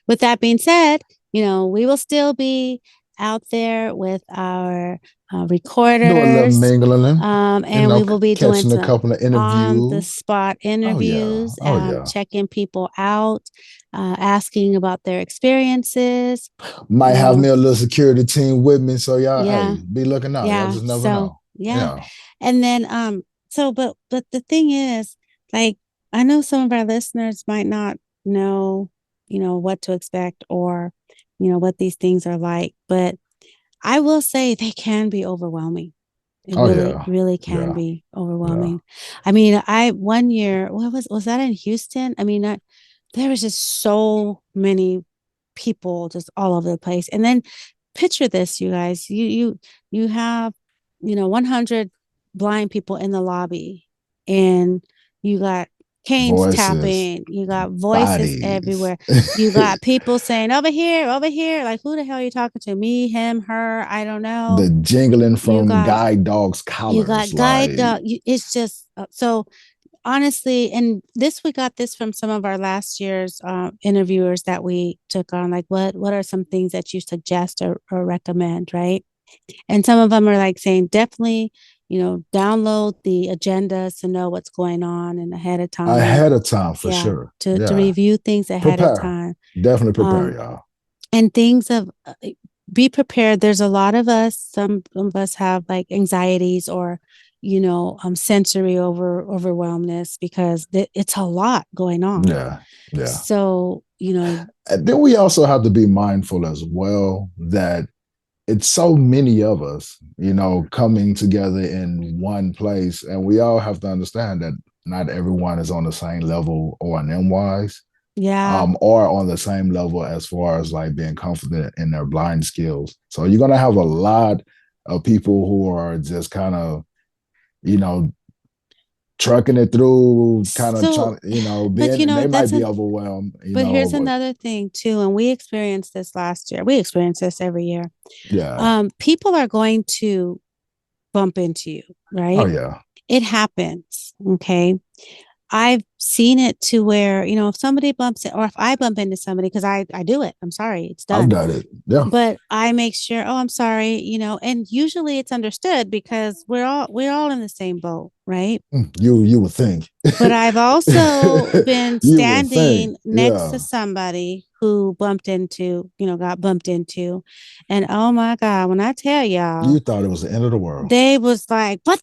with that being said, we will still be out there with our Do a little recorders, mingling, and we will be doing catching a some couple of on the interviews. spot Oh yeah. interviews, Oh yeah. checking people out, asking about their experiences, Might you have know. me a little security team with me. So y'all, Yeah, hey, be looking out. Y'all yeah. just never So know. yeah, Yeah. and then but the thing is, like, I know some of our listeners might not know, what to expect or, what these things are like, but I will say they can be overwhelming. It Oh really, yeah. really can Yeah. be Yeah. overwhelming. I mean, I one year, what was that in Houston? I mean, there was just so many people just all over the place. And then picture this, you guys. You have, 100 blind people in the lobby, and you got canes Voices, tapping, you got voices bodies. everywhere. You got people saying over here, over here. Like, who the hell are you talking to? Me, him, her, I don't know. The jingling You from got guide dogs' you collars. got guide Like, dog. It's just so honestly, and we got this from some of our last year's interviewers that we took on. Like, what are some things that you suggest or recommend, right? And some of them are like saying definitely, download the agendas to know what's going on and ahead of time. ahead of time for Yeah, sure. to Yeah. review things ahead of Prepare. time. Definitely prepare, Um, y'all. and things of be prepared. There's a lot of us, some of us have like anxieties or sensory overwhelmness because it's a lot going on. Yeah. Yeah. So And then we also have to be mindful as well that it's so many of us, coming together in one place. And we all have to understand that not everyone is on the same level or an M wise, yeah. or on the same level as far as like being confident in their blind skills. So you're gonna have a lot of people who are just kind of, you know, trucking it through, kind of So trying, but being they might that's be a overwhelmed, but here's but another thing too, and we experienced this last year. We experience this every year. yeah. People are going to bump into you, Oh right? yeah. It happens. Okay. I've seen it to where, if somebody bumps it or if I bump into somebody, because I do it, I'm sorry, it's I've done. done it. Yeah. But I make sure, oh, I'm sorry, and usually it's understood because we're all in the same boat, right? You would think. But I've also been You would think. standing next Yeah. to somebody who got bumped into. And oh my God, when I tell You y'all, thought it was the end of the world. they was like, what?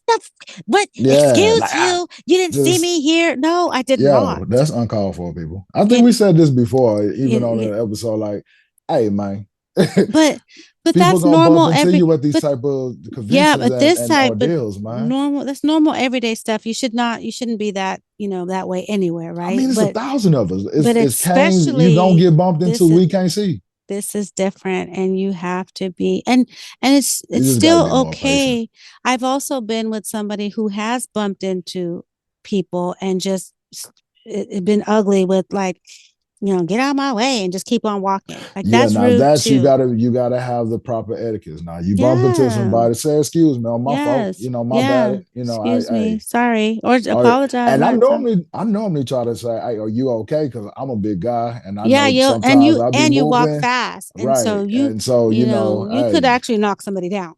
Yeah. Excuse Like you. You didn't see just me here. No, I did not. Yo, that's uncalled for, people. I think It, we said this before, even it, on it an episode. Like, hey, man, but people that's gonna bump normal into every you at these but type of yeah, conventions but this and type but ordeals, man. normal that's normal everyday stuff. You shouldn't be that, that way anywhere, I right? mean, it's 1,000 of us. But It's canes you gonna especially get bumped into this is we can't see. this is different, and you have to be, and You it's just gotta be still more patient. okay. I've also been with somebody who has bumped into people and just it been ugly with like, get out of my way and just keep on walking. Like Yeah, that's now rude that's too. you gotta have the proper etiquette. Now you bump into Yeah. somebody, say excuse me, on my fault, Yes. my Yeah. bad. Excuse me. I Sorry. Or or apologize. and Not some. I normally try to say, hey, are you okay? Because I'm a big guy and I Yeah, know you sometimes I'll be you walk moving. fast. And Right. so And so, you could hey, actually knock somebody down.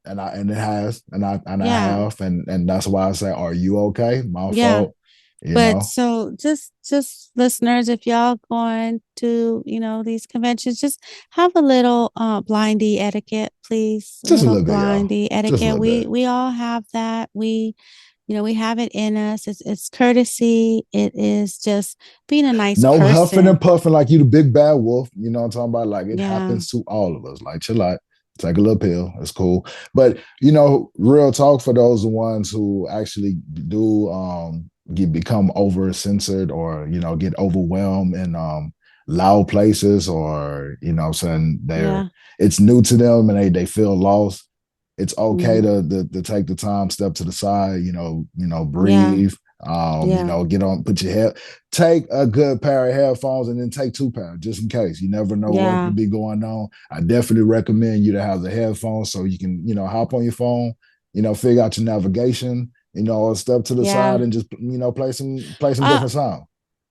and it has, and I Yeah. have, and that's why I say, are you okay? My Yeah. fault, you But know. so just listeners, if y'all going to, these conventions, just have a little blindy etiquette, please. A Just a little little bit, y'all. blindy Just a etiquette. little bit. We all have that. We have it in us. It's courtesy. It is just being a nice No huffing and person. puffing like you the big bad wolf. You know what I'm talking about? Like it Yeah. happens to all of us. Like chill out, take a little pill. It's cool. But real talk for those ones who actually do become over censored or get overwhelmed in loud places or saying Yeah. it's new to them and they feel lost. It's okay Mhm. to take the time, step to the side, Yeah. breathe, Yeah. get on, put your head, take a good pair of headphones and then take two pairs just in case. You never know what Yeah. could be going on. I definitely recommend you to have the headphones so you can, hop on your phone, figure out your navigation, or step to the side Yeah. and just, play some Uh, different sound.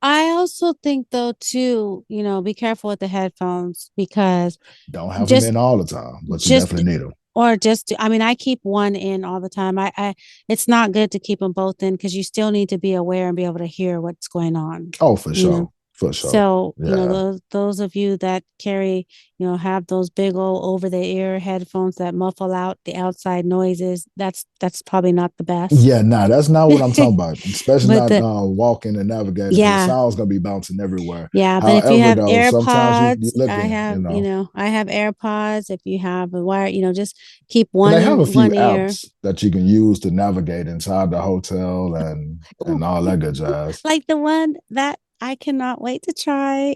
I also think though too, be careful with the headphones because Don't have them just in all the time, but you just definitely need them. or just I mean, I keep one in all the time. I it's not good to keep them both in because you still need to be aware and be able to hear what's going on. Oh, for You know. sure. For sure. So, Yeah. those of you that carry, have those big old over the ear headphones that muffle out the outside noises, that's probably not the best. Yeah, nah, that's not what I'm talking about. Especially But not the walking and navigating because the yeah, sound's gonna be bouncing everywhere. yeah, but if you However, have though, sometimes you AirPods, looking, I have AirPods. If you have a wire, just keep and one they have in a few one ear. apps that you can use to navigate inside the hotel and all that good jazz. Like the one that I cannot wait to try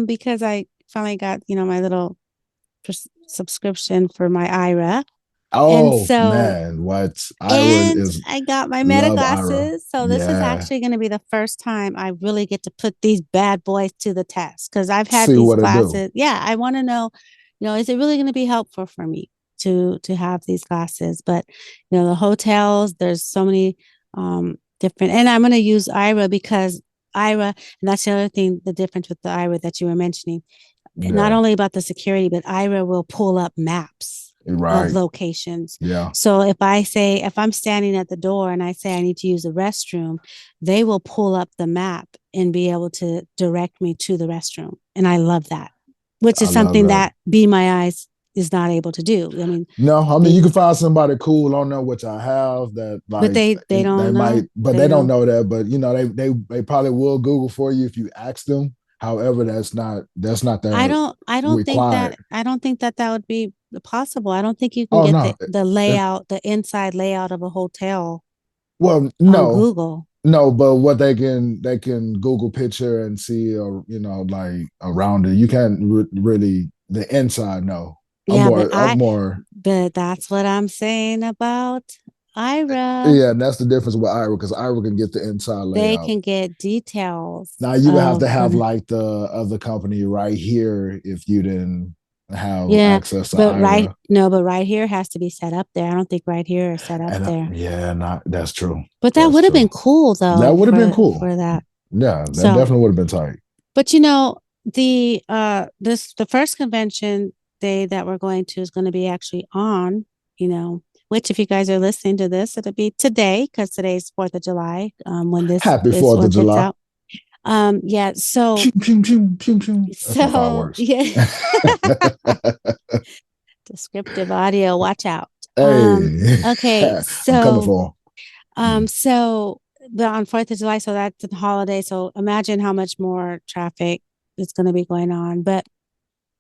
because I finally got, my little subscription for my AIRA. And Oh so man, what IRA and is I got my meta love IRA. glasses. So this is Yeah, actually going to be the first time I really get to put these bad boys to the test because I've had see these what it do. glasses. Yeah, I want to know, is it really going to be helpful for me to have these glasses? But the hotels, there's so many different, and I'm going to use IRA because IRA, and that's the other thing, the difference with the IRA that you were mentioning, not Yeah, only about the security, but IRA will pull up maps of right. locations. Yeah, So if I'm standing at the door and I say I need to use the restroom, they will pull up the map and be able to direct me to the restroom. And I love that, which I is love something that. that Be My Eyes is not able to do. I mean, No, I mean you the can find somebody cool on there, which I have that but like they they don't might, know. but They they don't don't. know that. But they probably will Google for you if you ask them. However, that's not that required. I don't think that that would be possible. I don't think you can Oh get no, the layout, the inside layout of a hotel well on no, Google. no, but what they can Google picture and see, like around it. You can't really the inside. No, I'm Yeah, more, I'm more. but that's what I'm saying about Ira. Yeah, and that's the difference with Ira because Ira can get the inside They layout. can get details Now you would have of to have what. like the other company right here if you didn't have Yeah, access to but IRA. right here has to be set up there. I don't think right here is set up And there. yeah, not that's true. But that That's would have true. been cool That though would have been cool. for that. Yeah, that So, definitely would have been tight. but the first convention day that we're going to is going to be actually on, which if you guys are listening to this, it'll be today because today's 4th of July, when Happy this 4th of one gets July. out. Yeah, Pew, pew, pew, pew, pew. That's my fireworks. yeah. Descriptive audio, watch out. Hey, Okay, I'm coming for so on 4th of July, so that's a holiday. So imagine how much more traffic is going to be going on. But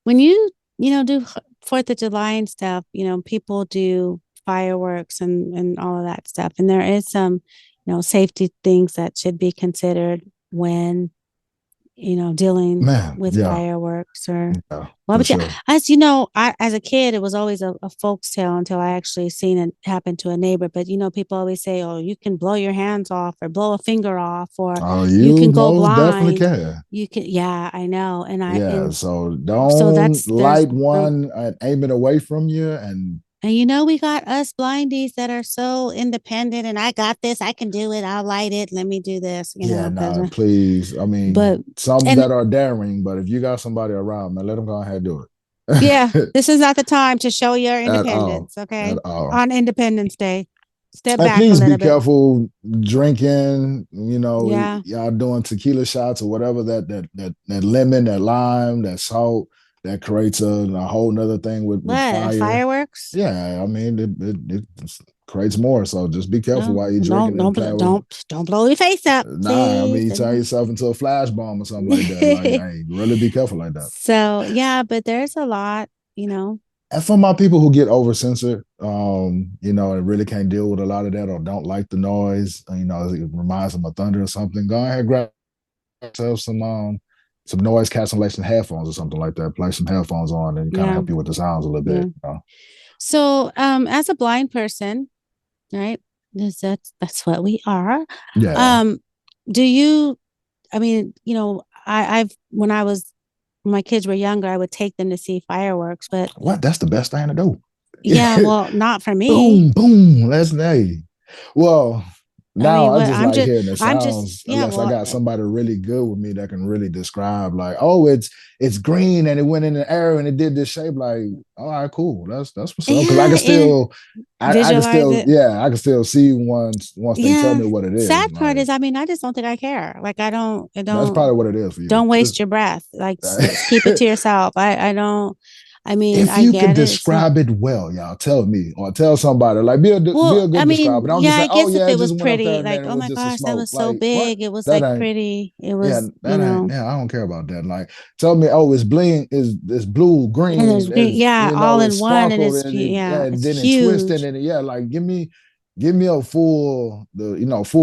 when do 4th of July and stuff, people do fireworks and all of that stuff. And there is some, safety things that should be considered when dealing Man, with yeah, fireworks or yeah, well, for but yeah, sure. as a kid, it was always a folks tale until I actually seen it happen to a neighbor. But people always say, "Oh, you can blow your hands off, or blow a finger off, or Oh, you you can go most definitely blind." can. You can, yeah, I know, Yeah, so so don't there's light one and aim it away from you. And and we got us blindies that are so independent, and I got this, I can do it, I'll light it, let me do this, yeah, because nah, please. I mean, but some and that are daring, but if you got somebody around, man, let them go ahead and do yeah, it. this is not the time to show your At all, independence, at okay? all. On Independence Day. Step And back a please be little bit. careful drinking. Yeah. Y'all doing tequila shots or whatever that lemon, that lime, that salt that creates a whole nother thing with What? fire. Fireworks? Yeah, I mean it creates more. So just be careful No, while you're don't drinking and don't playing with. don't blow your face up, Nah, I please. mean you turn yourself into a flash bomb or something like that. Like, hey, really be careful like that. So yeah, but there's a lot, And for my people who get over censored, and really can't deal with a lot of that or don't like the noise, it reminds them of thunder or something. Go ahead, grab yourself some noise cancellation headphones or something like that. Play some headphones on and kind of yeah, help you with the sounds a little yeah. bit. So as a blind person, right? That's what we are. Yeah. Um, do you? I mean, when my kids were younger, I would take them to see fireworks, but What? That's the best thing to do. yeah, well, not for me. Boom, boom. That's hey. Well, I now mean, I what just like hearing the I'm just, sounds, yeah, unless I well, got somebody really good with me that can really describe, like, oh, it's green and it went in the air and it did this shape. Like, all right, cool. That's what's up. Because I yeah, can still, I can visualize still, it. yeah, I can still see once they tell Yeah. me what it is. Sad part Like, is, I mean, I just don't think I care. Like, I that's don't, probably what it is for you. don't waste your breath. Like, keep it to yourself. I don't, I mean, If I you can get it. describe it well, y'all tell me or tell somebody. Like, be Well, a I good describer. mean, Don't yeah, just say, I "Oh guess if yeah, it it was just went up there pretty, and then like, it oh was my just a gosh, that smoke." was so Like, what? big. It was That like ain't. pretty. It Yeah, was, that ain't. Yeah, I don't care about that. Like, tell me, oh, it's bling, it's blue, and there's green, green. is Yeah, all it's in one. And sparkled it's, and yeah, and it's then it twisted huge. and yeah, like give me a full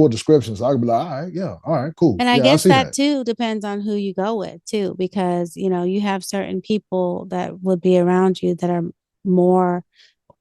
description. So I can be like, all right, yeah, all right, cool, And I yeah, I guess see that that. too depends on who you go with too, because, you have certain people that would be around you that are more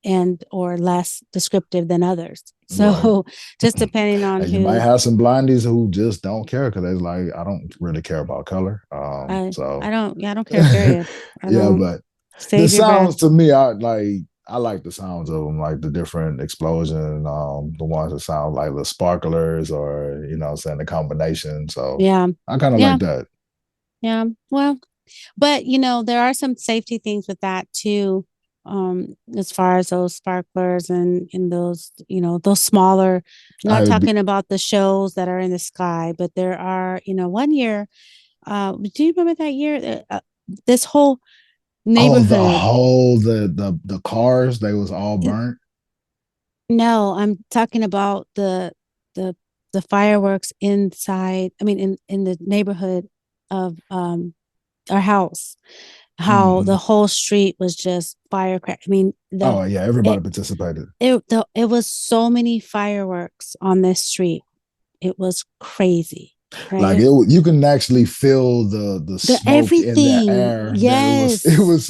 and or less descriptive than others. Right. So just depending on And you might who have some blindies who just don't care because they're like, I don't really care about color. I So don't, yeah, I don't care, period. I yeah, don't but the save your breath. sounds to me, I like the sounds of them, like the different explosion, the ones that sound like the sparklers or saying the combination. So Yeah. I kind of Yeah. like that. Yeah. Well, but there are some safety things with that too. As far as those sparklers and those, those smaller, I'm not I be, talking about the shows that are in the sky, but there are, one year, do you remember that year? This whole oh, the neighborhood. whole the cars they was all burnt. No, I'm talking about the the fireworks inside. I mean, in the neighborhood of our house, how the Mm-hmm. whole street was just firecracker. I mean, Oh yeah, everybody it participated. it was so many fireworks on this street. It was crazy, Like right? you can actually feel the The smoke in the everything, air that yes. it was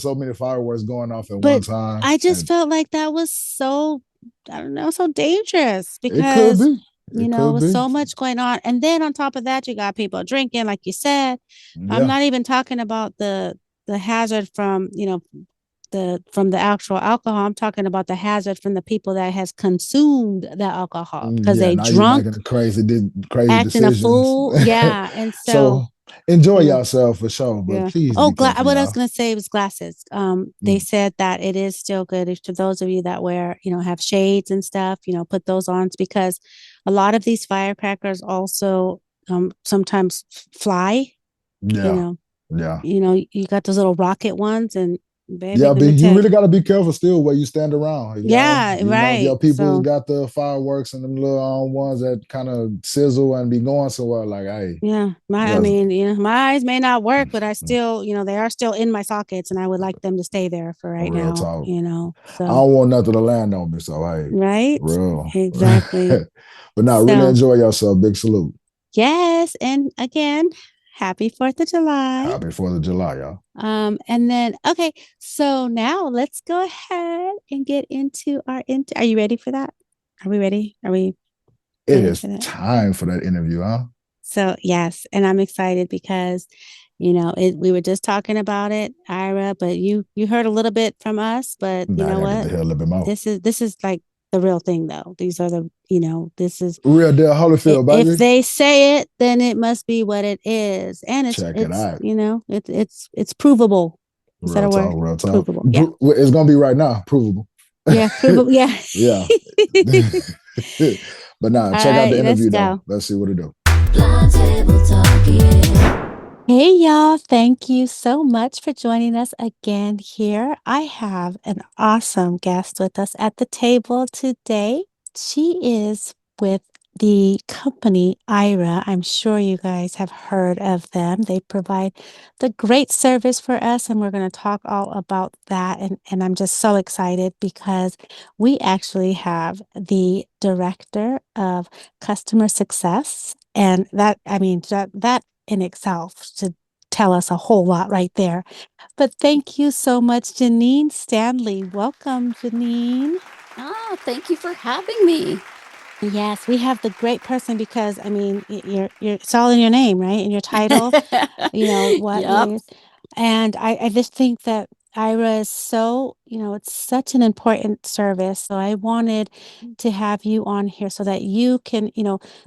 so many fireworks going off at one But time I just and felt like that was so, I don't know, so dangerous it could because, be it could with be so much going on. And then on top of that, you got people drinking, like you said. I'm yeah not even talking about the hazard from, from the actual alcohol. I'm talking about the hazard from the people that has consumed the alcohol because yeah they now you're drunk, making crazy acting a decisions fool. Yeah. And so, so enjoy yeah. yourself for sure but Yeah. please Oh, be careful what I was y'all. going to say was glasses. They Mm, said that it is still good if to those of you that wear, have shades and stuff, put those on because a lot of these firecrackers also sometimes fly, you yeah know, yeah you got those little rocket ones and baby, Yeah, let me you tell you. really got to be careful still where you stand around. Yeah, If right. your people So got the fireworks and them little ones that kind of sizzle and be going somewhere, like, hey, yeah, I yes, mean, my eyes may not work, but I still, they are still in my sockets, and I would like them to stay there for right real now. talk. I So don't want nothing to land on me, so hey, right, real. exactly. But now, really So enjoy yourself. Big salute. yes, and again, happy 4th of July. Happy 4th of July, y'all. And then okay, so now let's go ahead and get into our Are you ready for that? Are we ready? Are we It ready is for that? time for that interview, huh? So yes, and I'm excited because we were just talking about it, Ira, but you heard a little bit from us, but you Now I know gotta get the what? hell a little bit more. This is like the real thing though. These are this is Real deal Holyfield, if baby. they say it, then it must be what it is. And Check it out. it's provable. Is that Real a word? talk, real talk. Provable. Yeah. It's gonna be right now, provable. Yeah, provable. Yeah. Yeah. But All nah, check out the right, let's interview though. go. Let's see what it do. Blind table talk, yeah. Hey, y'all. Thank you so much for joining us again here. I have an awesome guest with us at the table today. She is with the company AIRA. I'm sure you guys have heard of them. They provide the great service for us, and we're going to talk all about that. And I'm just so excited because we actually have the director of customer success. And that, I mean, that in itself should tell us a whole lot right there. But thank you so much, Janine Stanley. Welcome, Janine. Thank you for having me. Yes, we have the great person because I mean, you're it's all in your name, right? In your title, what Yep. you and I just think that IRA is so, it's such an important service. So I wanted to have you on here so that you can,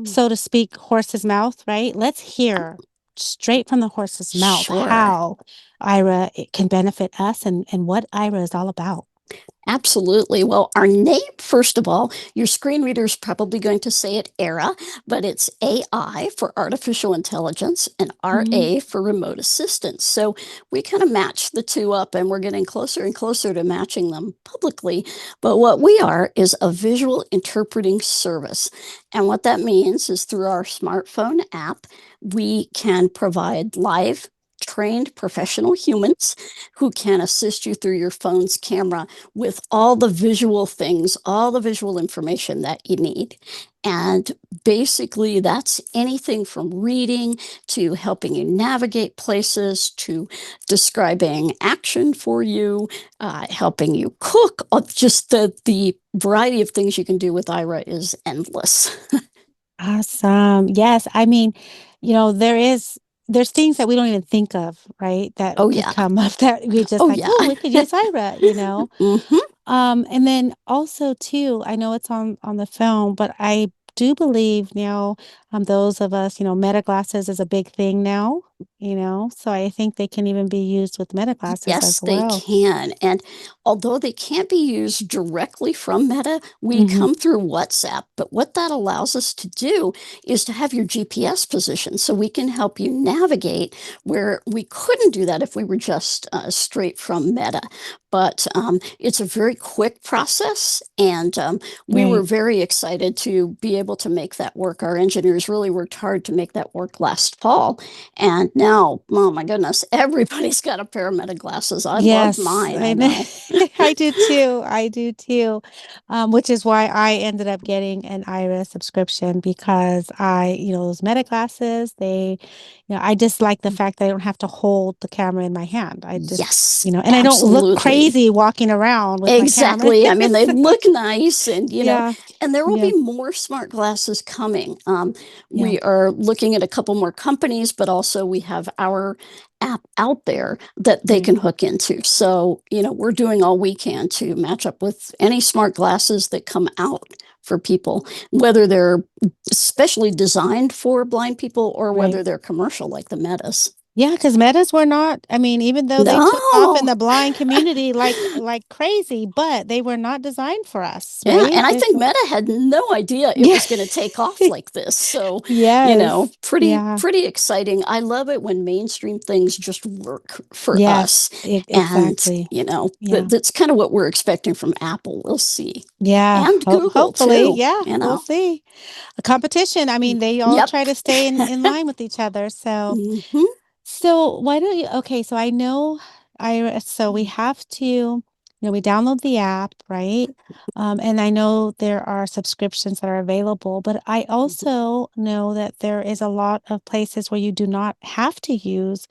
so to speak, horse's mouth, right? Let's hear straight from the horse's mouth Sure. how IRA it can benefit us and what IRA is all about. Absolutely. Well, our name, first of all, your screen reader is probably going to say it AIRA, but it's AI for artificial intelligence and Mhm. RA for remote assistance. So we kind of match the two up and we're getting closer and closer to matching them publicly. But what we are is a visual interpreting service. And what that means is through our smartphone app, we can provide live trained professional humans who can assist you through your phone's camera with all the visual things, all the visual information that you need. And basically, that's anything from reading to helping you navigate places to describing action for you, helping you cook. Just the variety of things you can do with IRA is endless. Awesome. Yes. I mean, there's things that we don't even think of, right? That Oh, could yeah. come up that we just Oh, like, yeah. oh, we could use IRA. Mm-hmm. And then also too, I know it's on the film, but I do believe now, those of us, meta glasses is a big thing now, so I think they can even be used with meta glasses Yes, as they well. can. And although they can't be used directly from Meta, we Hmm. come through WhatsApp. But what that allows us to do is to have your GPS position so we can help you navigate where we couldn't do that if we were just straight from Meta. But it's a very quick process, and we were Right. very excited to be able to make that work. Our engineers really worked hard to make that work last fall. And now, oh my goodness, everybody's got a pair of Meta glasses. I love Yes, mine, I I know. know. I do too. I do too. Which is why I ended up getting an IRA subscription because those Meta glasses, I just like the fact that I don't have to hold the camera in my hand. I just, Yes, and I don't look absolutely. crazy walking around with my camera. Exactly. I mean, they So, look nice, and yeah, and there will yeah, be more smart glasses coming. yeah, We are looking at a couple more companies, but also we have our app out there that they right. can hook into. So, we're doing all we can to match up with any smart glasses that come out for people, whether they're specially designed for blind people or Right. whether they're commercial like the Metas. Yeah, because metas were not, I mean, even though they took off in No. the blind community like crazy, but they were not designed for us, Yeah, right? and I It's think like, Meta had no idea it yeah. was going to take off like this. So, Yes. pretty Yeah. pretty exciting. I love it when mainstream things just work for us. Yes. And, Exactly. Yeah. that's kind of what we're expecting from Apple. We'll see. Yeah. And Google Hopefully. too, Yeah. We'll see. A competition. I mean, they all Yep. try to stay in line with each other. So, Hmm. so why don't you? Okay, so I know so we have to, we download the app, right? And I know there are subscriptions that are available, but I also know that there is a lot of places where you do not have to use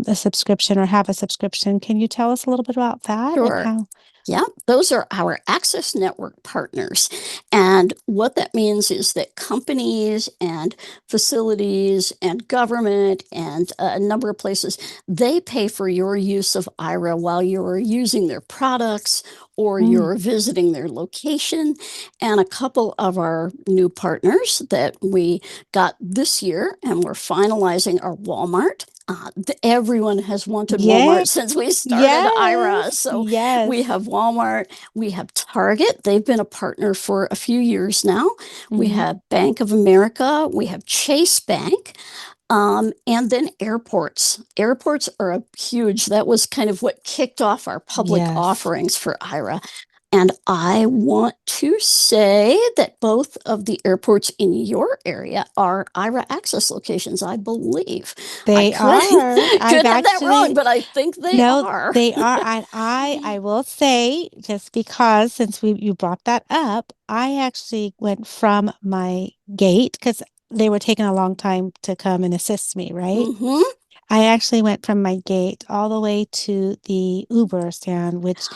a subscription or have a subscription. Can you tell us a little bit about that and Sure. how? Yeah, those are our access network partners. And what that means is that companies and facilities and government and a number of places, they pay for your use of AIRA while you're using their products or Mm, you're visiting their location. And a couple of our new partners that we got this year, and we're finalizing our Walmart. Everyone has wanted yeah. Walmart since we started AIRA. Yes. So we Yes. have Walmart, we have Target. They've been a partner for a few years now. We Hmm. have Bank of America, we have Chase Bank, and then airports. Airports are a huge, that was kind of what kicked off our public Yes. offerings for IRA. And I want to say that both of the airports in your area are IRA access locations, I believe. I They could are. I've could have that wrong, actually but I think they No, are. they are. And I will say, just because since you brought that up, I actually went from my gate because they were taking a long time to come and assist me, right? Hmm. I actually went from my gate all the way to the Uber stand, which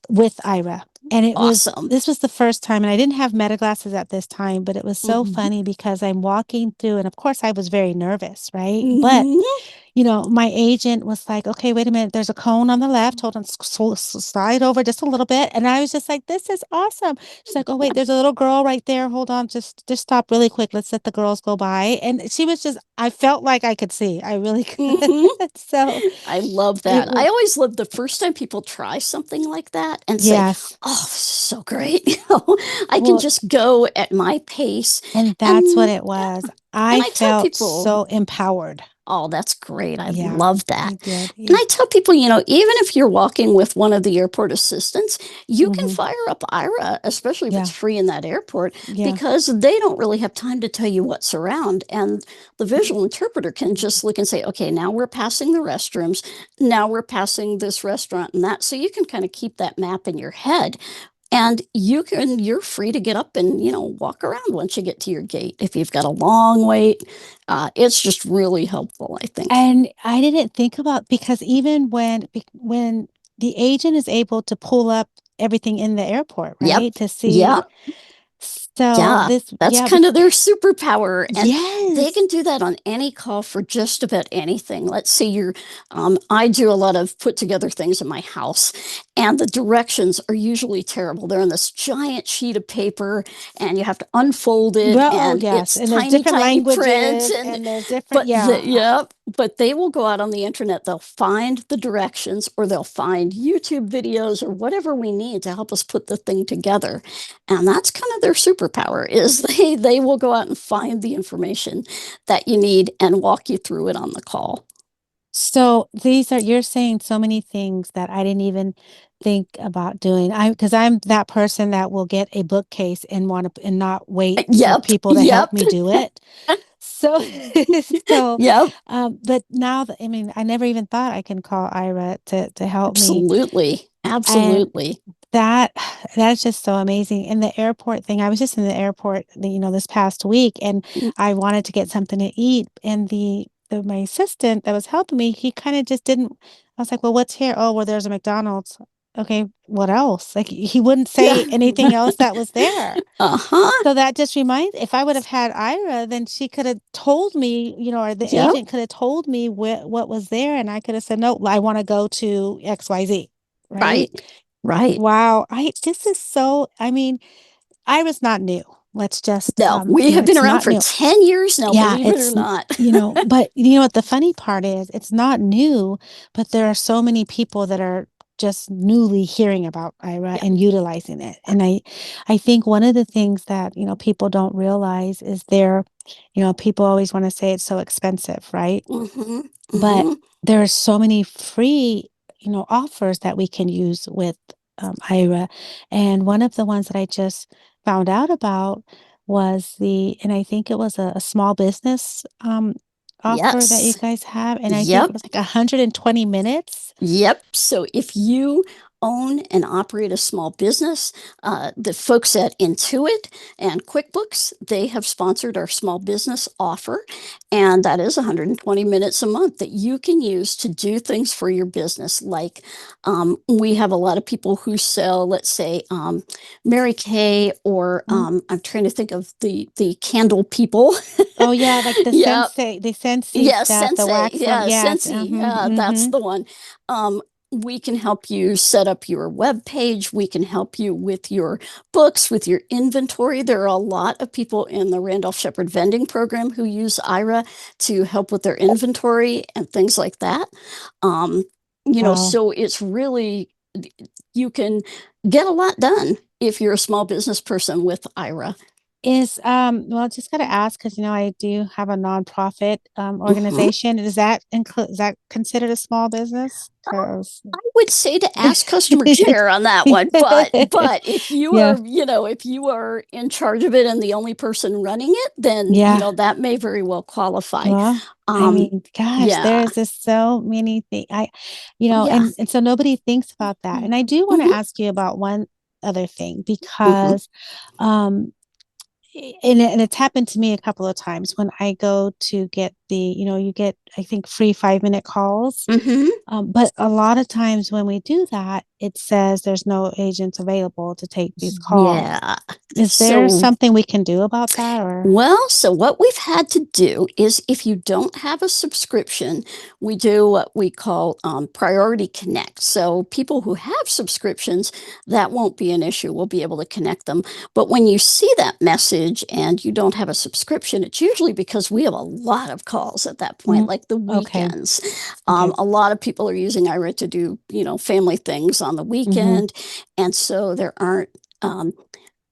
with Ira. And Awesome. this was the first time, and I didn't have meta glasses at this time, but it was so Hmm. funny because I'm walking through, and of course I was very nervous, right? But Hmm. my agent was like, okay, wait a minute, there's a cone on the left. Hold on, slide over just a little bit. And I was just like, this is awesome. She's like, oh, wait, there's a little girl right there. Hold on, just stop really quick. Let's let the girls go by. And she was just, I felt like I could see. I really could. Hmm. So I love it that. I was, always love the first time people try something like that and say, yes. "Oh, this is so great." I can Well, just go at my pace. and that's what And it was. yeah, and I I tell felt people, so empowered. "Oh, that's great. I Yeah, love that." I did. And Yeah. I tell people, even if you're walking with one of the airport assistants, you can Hmm. fire up IRA, especially if it's Yeah. free in that airport, Yeah. because they don't really have time to tell you what's around. And the visual interpreter can just look and say, okay, now we're passing the restrooms. Now we're passing this restaurant and that. So you can kind of keep that map in your head. And you're free to get up and, walk around once you get to your gate. If you've got a long wait, it's just really helpful, I think. And I didn't think about because even when the agent is able to pull up everything in the airport, Yep. right? To see. Yep. So Yeah, this, that's yeah, kind of their superpower. And they yes. can do that on any call for just about anything. Let's say I do a lot of put together things in my house, and the directions are usually terrible. They're on this giant sheet of paper, and you have to unfold it, Well, oh and yes. it's And there's tiny, different tiny print. languages And and there's different, but yeah. yeah, but they will go out on the internet. They'll find the directions, or they'll find YouTube videos, or whatever we need to help us put the thing together. And that's kind of their superpower is they will go out and find the information that you need and walk you through it on the call. So you're saying so many things that I didn't even think about doing. Because I'm that person that will get a bookcase and want to and not wait for Yep, people to help yep, me do it. So, so, yep, but now that, I mean, I never even thought I can call Ira to help me. absolutely, And absolutely. that, that's just so amazing. And the airport thing, I was just in the airport, this past week and I wanted to get something to eat. And my assistant that was helping me, he kind of just didn't, I was like, well, what's here? Oh, well, there's a McDonald's. Okay, what else? Like he wouldn't Yeah. say anything else that was there. Uh-huh. So that just reminds, if I would have had Ira, then she could have told me, or the Yep. agent could have told me what was there, and I could have said, no, I want to go to XYZ, right? Right. Right. Wow. This is so, I mean, Ira's not new, Let's just, No, we have been it's around not for new. 10 years now, Yeah, believe it or it's, not. but you know what the funny part is? It's not new, but there are so many people that are just newly hearing about IRA Yeah. and utilizing it. And I think one of the things that, people don't realize is people always want to say it's so expensive, right? Mm-hmm. But Mm-hmm. there are so many free, offers that we can use with IRA. And one of the ones that I just found out about was and I think it was a small business offer that you Yes. guys have. And I think it Yep. was like 120 minutes. Yep. So if you own and operate a small business, the folks at Intuit and QuickBooks, they have sponsored our small business offer. And that is 120 minutes a month that you can use to do things for your business. Like we have a lot of people who sell, let's say, Mary Kay, or Mm. I'm trying to think of the candle people. Oh yeah, like Yep. the Scentsy Yeah, stuff, the Sensei. wax one. Yeah, Yes. Sensi. Yeah, that's the one. Um, we can help you set up your web page. We can help you with your books, with your inventory. There are a lot of people in the Randolph Shepherd vending program who use IRA to help with their inventory and things like that. Um, Wow. so it's really, you can get a lot done if you're a small business person with IRA. Well, just gotta ask because I do have a nonprofit Mhm. organization. Is that considered a small business? Because I would say to ask customer care on that one, but if you yeah, are, if you are in charge of it and the only person running it, then yeah. that may very well qualify. Well, I Um, mean, gosh, yeah. there's just so many things. Oh yeah. And so nobody thinks about that. And I do want to Mm-hmm. ask you about one other thing Mm-hmm. because um and it's happened to me a couple of times when I go to get you get, I think, free 5-minute calls. Mm-hmm. But a lot of times when we do that, it says there's no agents available to take these calls. Yeah. Is there So something we can do about that or? Well, so what we've had to do is if you don't have a subscription, we do what we call Priority Connect. So people who have subscriptions, that won't be an issue. We'll be able to connect them. But when you see that message and you don't have a subscription, it's usually because we have a lot of calls at that point, Mhm. like the Okay. weekends. Okay. A lot of people are using IRA to do, family things on the Hmm. weekend. And so there aren't um,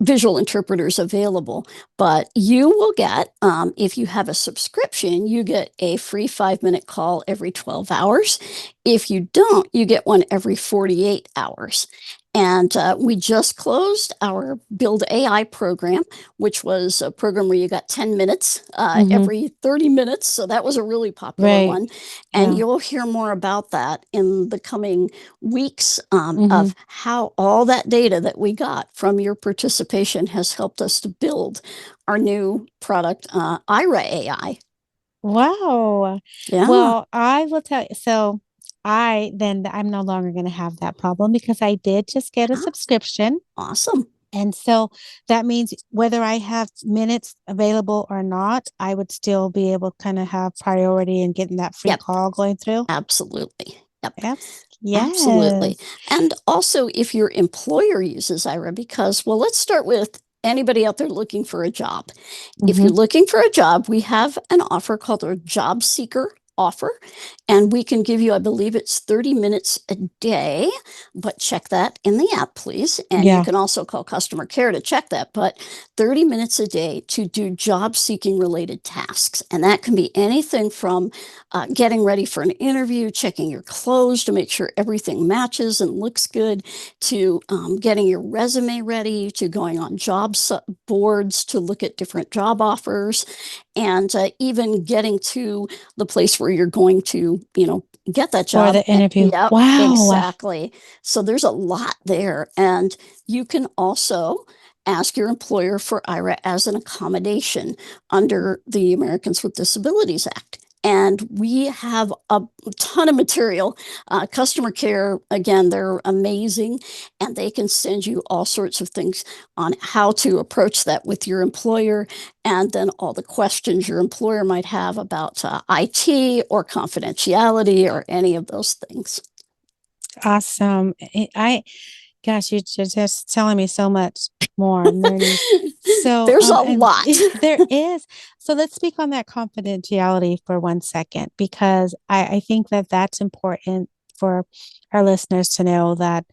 visual interpreters available, but you will get, if you have a subscription, you get a free 5-minute call every 12 hours. If you don't, you get one every 48 hours. And we just closed our Build AI program, which was a program where you got 10 minutes Hmm. every 30 minutes. So that was a really popular Right. one. And Yeah. you'll hear more about that in the coming weeks, Hmm. of how all that data that we got from your participation has helped us to build our new product, IRA AI. Wow. Yeah, Well, I will tell you. So I'm no longer going to have that problem because I did just get a yeah, subscription. awesome. And so that means whether I have minutes available or not, I would still be able to kind of have priority in getting that free Yep, call going through. absolutely. Yep. Yes. Absolutely. Yes. And also, if your employer uses IRA, because, well, let's start with anybody out there looking for a job. If Hmm. you're looking for a job, we have an offer called a job seeker offer, and we can give you, I believe it's 30 minutes a day, but check that in the app, please. And you Yeah. can also call customer care to check that, but 30 minutes a day to do job seeking related tasks. And that can be anything from getting ready for an interview, checking your clothes to make sure everything matches and looks good, to getting your resume ready, to going on job boards to look at different job offers, and even getting to the place where you're going to, get that For job. the interview. Yep, Wow. exactly. So there's a lot there. And you can also ask your employer for IRA as an accommodation under the Americans with Disabilities Act. And we have a ton of material. Customer care, again, they're amazing, and they can send you all sorts of things on how to approach that with your employer, and then all the questions your employer might have about IT or confidentiality or any of those things. Awesome. Gosh, you're just telling me so much more. I'm learning. So, There's a and lot. there is. So let's speak on that confidentiality for 1 second, because I think that that's important for our listeners to know that,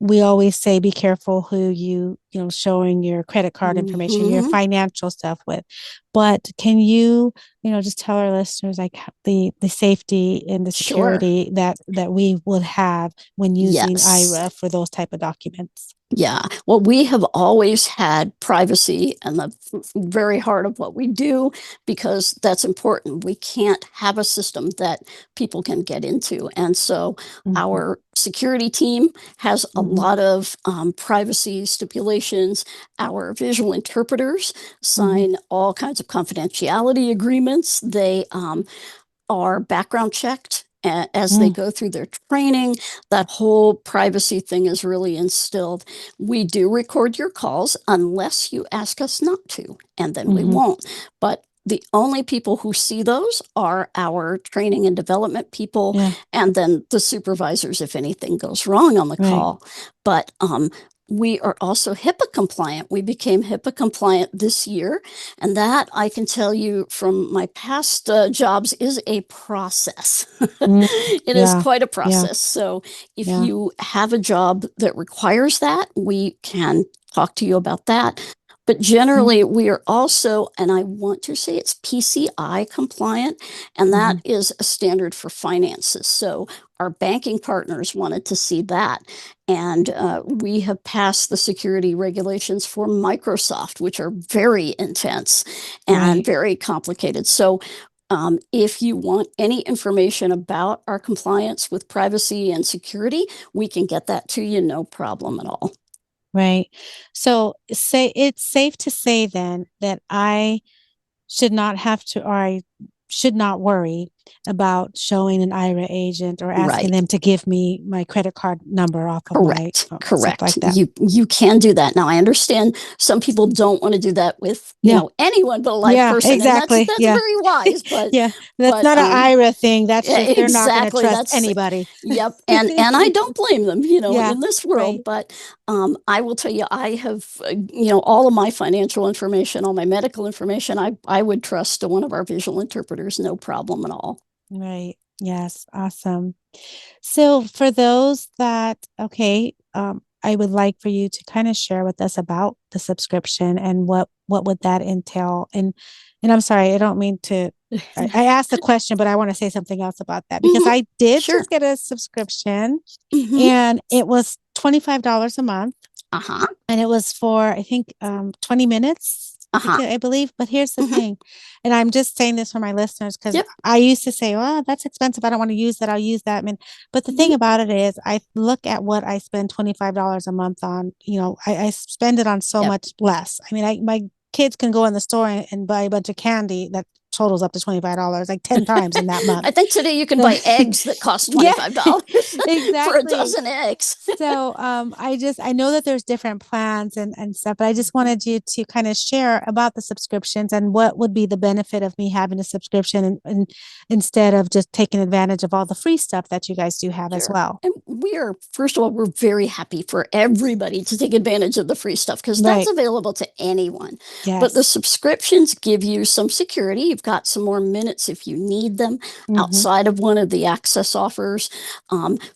we always say be careful who showing your credit card information, your Mhm. financial stuff with. But can you, just tell our listeners like the safety and the Sure. security that we would have when using Yes. AIRA for those type of documents? Yeah. Well, we have always had privacy in the very heart of what we do because that's important. We can't have a system that people can get into. And so Mm-hmm. our security team has a Mm-hmm. lot of privacy stipulations. Our visual interpreters Mm-hmm. sign all kinds of confidentiality agreements. They are background checked as they Mm, go through their training. That whole privacy thing is really instilled. We do record your calls unless you ask us not to, and then we mm-hmm. won't. But the only people who see those are our training and development people, Yeah, and then the supervisors if anything goes wrong on the right. call. But we are also HIPAA compliant. We became HIPAA compliant this year. And that I can tell you from my past jobs is a process. Mm, It is yeah, quite a yeah, process. So if yeah. you have a job that requires that, we can talk to you about that. But Mm, generally, we are also, and I want to say it's PCI compliant, and mm-hmm. that is a standard for finances. So our banking partners wanted to see that. And we have passed the security regulations for Microsoft, which are very intense and Right, very complicated. So if you want any information about our compliance with privacy and security, we can get that to you, no problem at all. right. So say it's safe to say then that I should not have to, or I should not worry about showing an IRA agent or asking Right. them to give me my credit card number off of my Correct. phone, stuff Correct. like that. You can do that. Now I understand some people don't want to do that with, Yeah, anyone but a live yeah, person, and that's exactly. that's Yeah, very wise, but yeah. That's but not an IRA thing. That's yeah, just they're not going to exactly. trust That's anybody. yep. And I don't blame them, Yeah, in this world. right. But I will tell you, I have all of my financial information, all my medical information. I would trust to one of our visual interpreters, no problem at all. Right. Yes. Awesome. So for those that, okay, I would like for you to kind of share with us about the subscription and what would that entail? And I'm sorry, I don't mean to. I asked the question, but I want to say something else about that because Hmm. I did Sure. just get a subscription, Hmm. and it was $25 a month, Uh huh. and it was for I think 20 minutes. Uh huh. I believe, but here's the Hmm. thing, and I'm just saying this for my listeners because Yep. I used to say, "Well, that's expensive. I don't want to use that. I'll use that." I mean, but the thing Hmm. about it is, I look at what I spend $25 a month on. I spend it on so Yep. much less. I mean, my kids can go in the store and buy a bunch of candy that totals up to $25, like 10 times in that month. I think today you can So, buy eggs that cost yeah, $25 for a exactly. dozen eggs. So I know that there's different plans and stuff, but I just wanted you to kind of share about the subscriptions and what would be the benefit of me having a subscription and instead of just taking advantage of all the free stuff that you guys do have as Sure. well. And we are, first of all, we're very happy for everybody to take advantage of the free stuff because that's Right. available to anyone. But the Yes. subscriptions give you some security. You've got some more minutes if you need them Mm-hmm. outside of one of the access offers.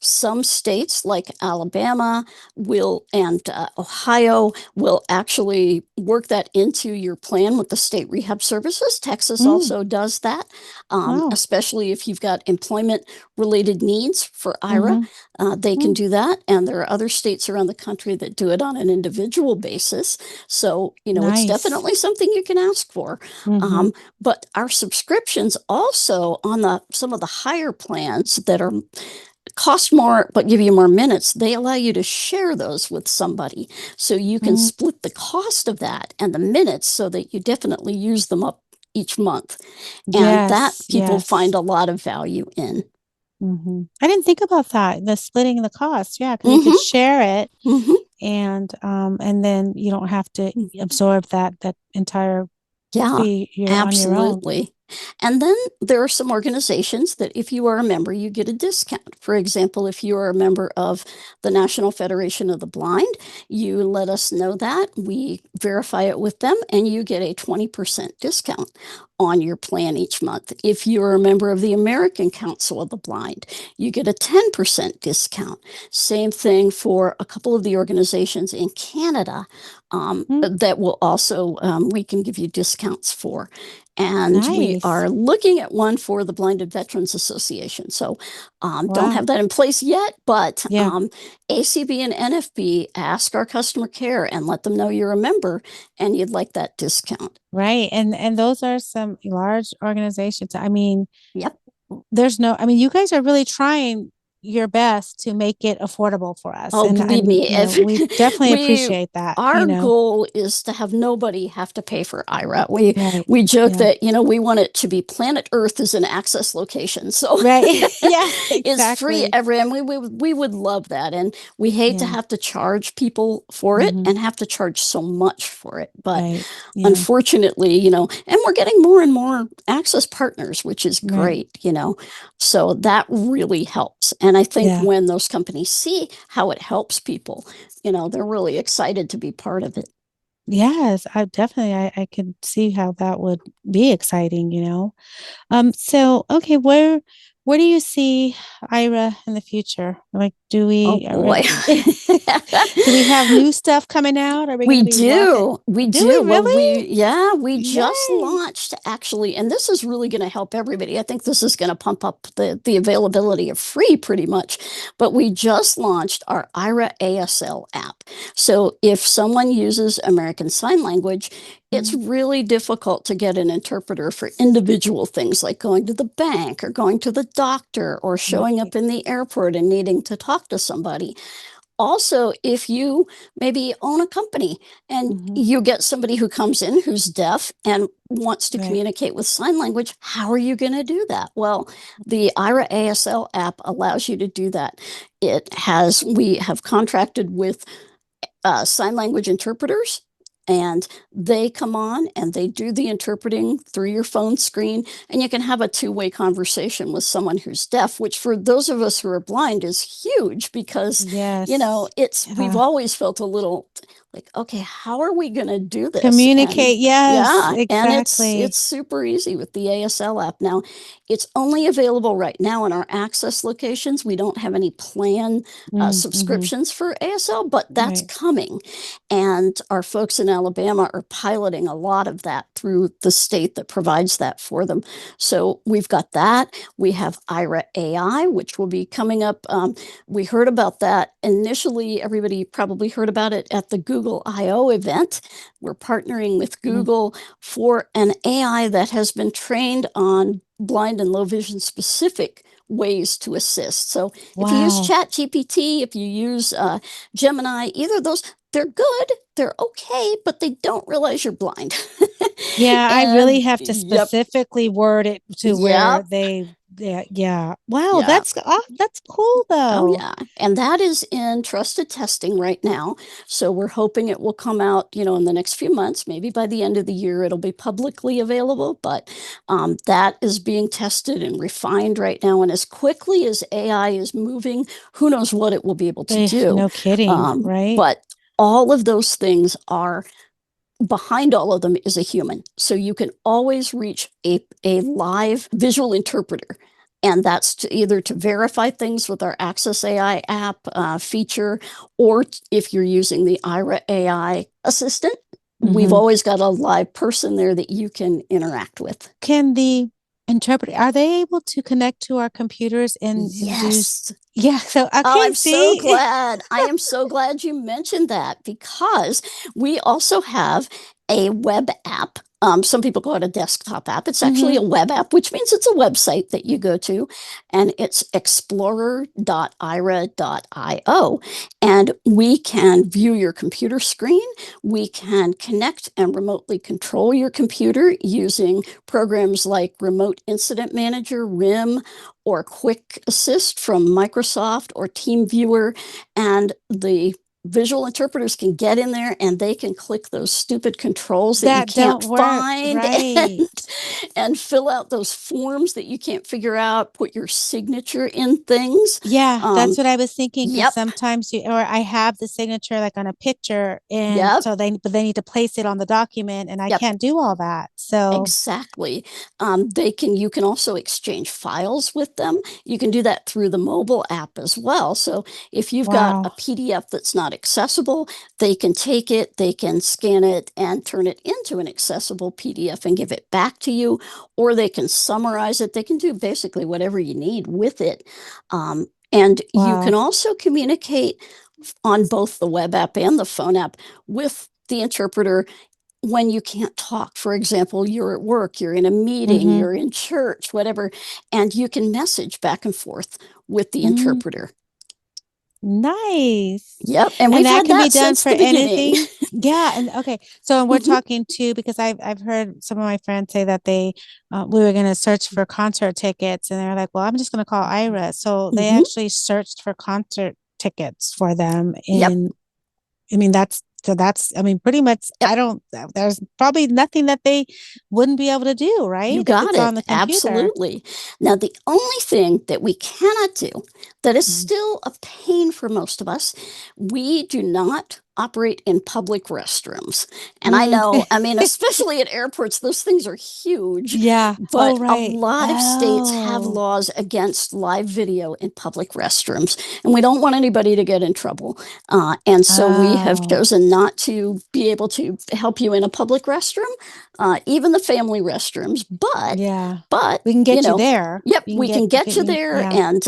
Some states like Alabama will and Ohio will actually work that into your plan with the state rehab services. Texas Mm, also does that, wow. especially if you've got employment related needs for AIRA. Mm-hmm. They can Mm, do that. And there are other states around the country that do it on an individual basis. So, it's nice. definitely something you can ask for. Mm-hmm. But our subscriptions also on some of the higher plans that are cost more but give you more minutes, they allow you to share those with somebody. So you can Mm, split the cost of that and the minutes so that you definitely use them up each month. And that yes. people find Yes. a lot of value in. Mm-hmm. I didn't think about that. The splitting the cost. Yeah, because you could Mm-hmm. share it Mm-hmm. and then you don't have to absorb that entire Yeah, fee. You're on your own. absolutely. And then there are some organizations that if you are a member, you get a discount. For example, if you are a member of the National Federation of the Blind, you let us know that, we verify it with them, and you get a 20% discount on your plan each month. If you're a member of the American Council of the Blind, you get a 10% discount. Same thing for a couple of the organizations in Canada that will also, we can give you discounts for. And we Nice. are looking at one for the Blinded Veterans Association. So don't Wow. have that in place yet, but Yeah. ACB and NFB, ask our customer care and let them know you're a member and you'd like that discount. Right. And those are some large organizations. I mean, Yep. I mean, you guys are really trying your best to make it affordable for us. Oh, believe And me, you know, we definitely appreciate that, our you know. goal is to have nobody have to pay for AIRA. We Right. joke Yeah. that, we want it to be planet Earth as an access location. So Right. Yeah, it's free exactly. and we would love that. And we hate to Yeah. have to charge people for it Mhm. and have to charge so much for it. But Right. Yeah. unfortunately, and we're getting more and more access partners, which is Right. great. So that really helps. And I think Yeah. when those companies see how it helps people, they're really excited to be part of it. Yes, I definitely I could see how that would be exciting, you know. So okay, where do you see IRA in the future? Like, Oh boy. do we have new stuff coming out? Are we going We to be rocking? do. We Do we do. Well, really? we just Yay. launched actually, and this is really going to help everybody. I think this is going to pump up the availability of free pretty much. But we just launched our IRA ASL app. So if someone uses American Sign Language, it's Mhm. really difficult to get an interpreter for individual things like going to the bank or going to the doctor or showing Right. up in the airport and needing to talk to somebody. Also, if you maybe own a company and Mhm. you get somebody who comes in who's deaf and wants to Right. communicate with sign language, how are you going to do that? Well, the IRA ASL app allows you to do that. We have contracted with sign language interpreters, and they come on and they do the interpreting through your phone screen, and you can have a two-way conversation with someone who's deaf, which for those of us who are blind is huge because Yes. we've Yeah. always felt a little like, okay, how are we going to do this? And Communicate. Yes, yeah, and it's exactly. super easy with the ASL app. Now, it's only available right now in our access locations. We don't have any plan Mhm. subscriptions for ASL, but that's Right. coming. And our folks in Alabama are piloting a lot of that through the state that provides that for them. So we've got that. We have IRA AI, which will be coming up. We heard about that initially. Everybody probably heard about it at the Google I/O event. We're partnering with Mm. Google for an AI that has been trained on blind and low vision specific ways to assist. So if you use Wow. Chat GPT, if you use Gemini, either of those, they're good, they're okay, but they don't realize you're blind. Yeah, I really And have to yep, specifically word it to where yep, yeah. Wow, yeah. that's cool Oh, though. yeah. And that is in trusted testing right now. So we're hoping it will come out, in the next few months. Maybe by the end of the year, it'll be publicly available. But that is being tested and refined right now. And as quickly as AI is moving, who knows what it will be able to do. No kidding, right? But all of those things are behind all of them is a human. So you can always reach a live visual interpreter. And that's either to verify things with our Access AI app feature, or if you're using the IRA AI assistant, we've Mhm. always got a live person there that you can interact with. Can the interpreter are they able to connect to our computers and do Yes. yeah, so Oh, okay, I'm so see? glad. I am so glad you mentioned that because we also have a web app. Some people call it a desktop app. It's actually Mhm. a web app, which means it's a website that you go to, and it's explorer.ira.io. And we can view your computer screen. We can connect and remotely control your computer using programs like Remote Incident Manager, RIM, or Quick Assist from Microsoft or TeamViewer, and the visual interpreters can get in there and they can click those stupid controls that you That can't don't work, find right. and fill out those forms that you can't figure out, put your signature in things. Yeah, that's what I was thinking. Because Yep. sometimes or I have the signature like on a picture, and Yep. so they need to place it on the document, and I Yep. can't do all that. So Exactly. You can also exchange files with them. You can do that through the mobile app as well. So if you've got a wow, PDF that's not accessible, they can take it, they can scan it and turn it into an accessible PDF and give it back to you, or they can summarize it. They can do basically whatever you need with it. And you can wow. also communicate on both the web app and the phone app with the interpreter when you can't talk. For example, you're at work, you're in a meeting, Mm-hmm. you're in church, whatever, and you can message back and forth with the Mm, interpreter. nice. Yep. And And we've that had can be that done since for the beginning. anything. Yeah. And okay. So we're Mhm. talking too, because I've heard some of my friends say that we were going to search for concert tickets, and they're like, well, I'm just going to call AIRA. So they Mhm. actually searched for concert tickets for them. Yep. I mean, I mean, pretty much, Yep. there's probably nothing that they wouldn't be able to do, You right? If got it's on it. the computer. Absolutely. Now, the only thing that we cannot do that is Mhm. still a pain for most of us, we do not operate in public restrooms. And I Mm. know, I mean, especially at airports, those things are huge, Yeah. Oh, but a right. lot of states have Oh, laws against live video in public restrooms, and we don't want anybody to get in trouble. And so we have oh, chosen not to be able to help you in a public restroom, even the family restrooms. yeah. But We can you get you know, there. yep, We can we can get get you you. there, Yeah. and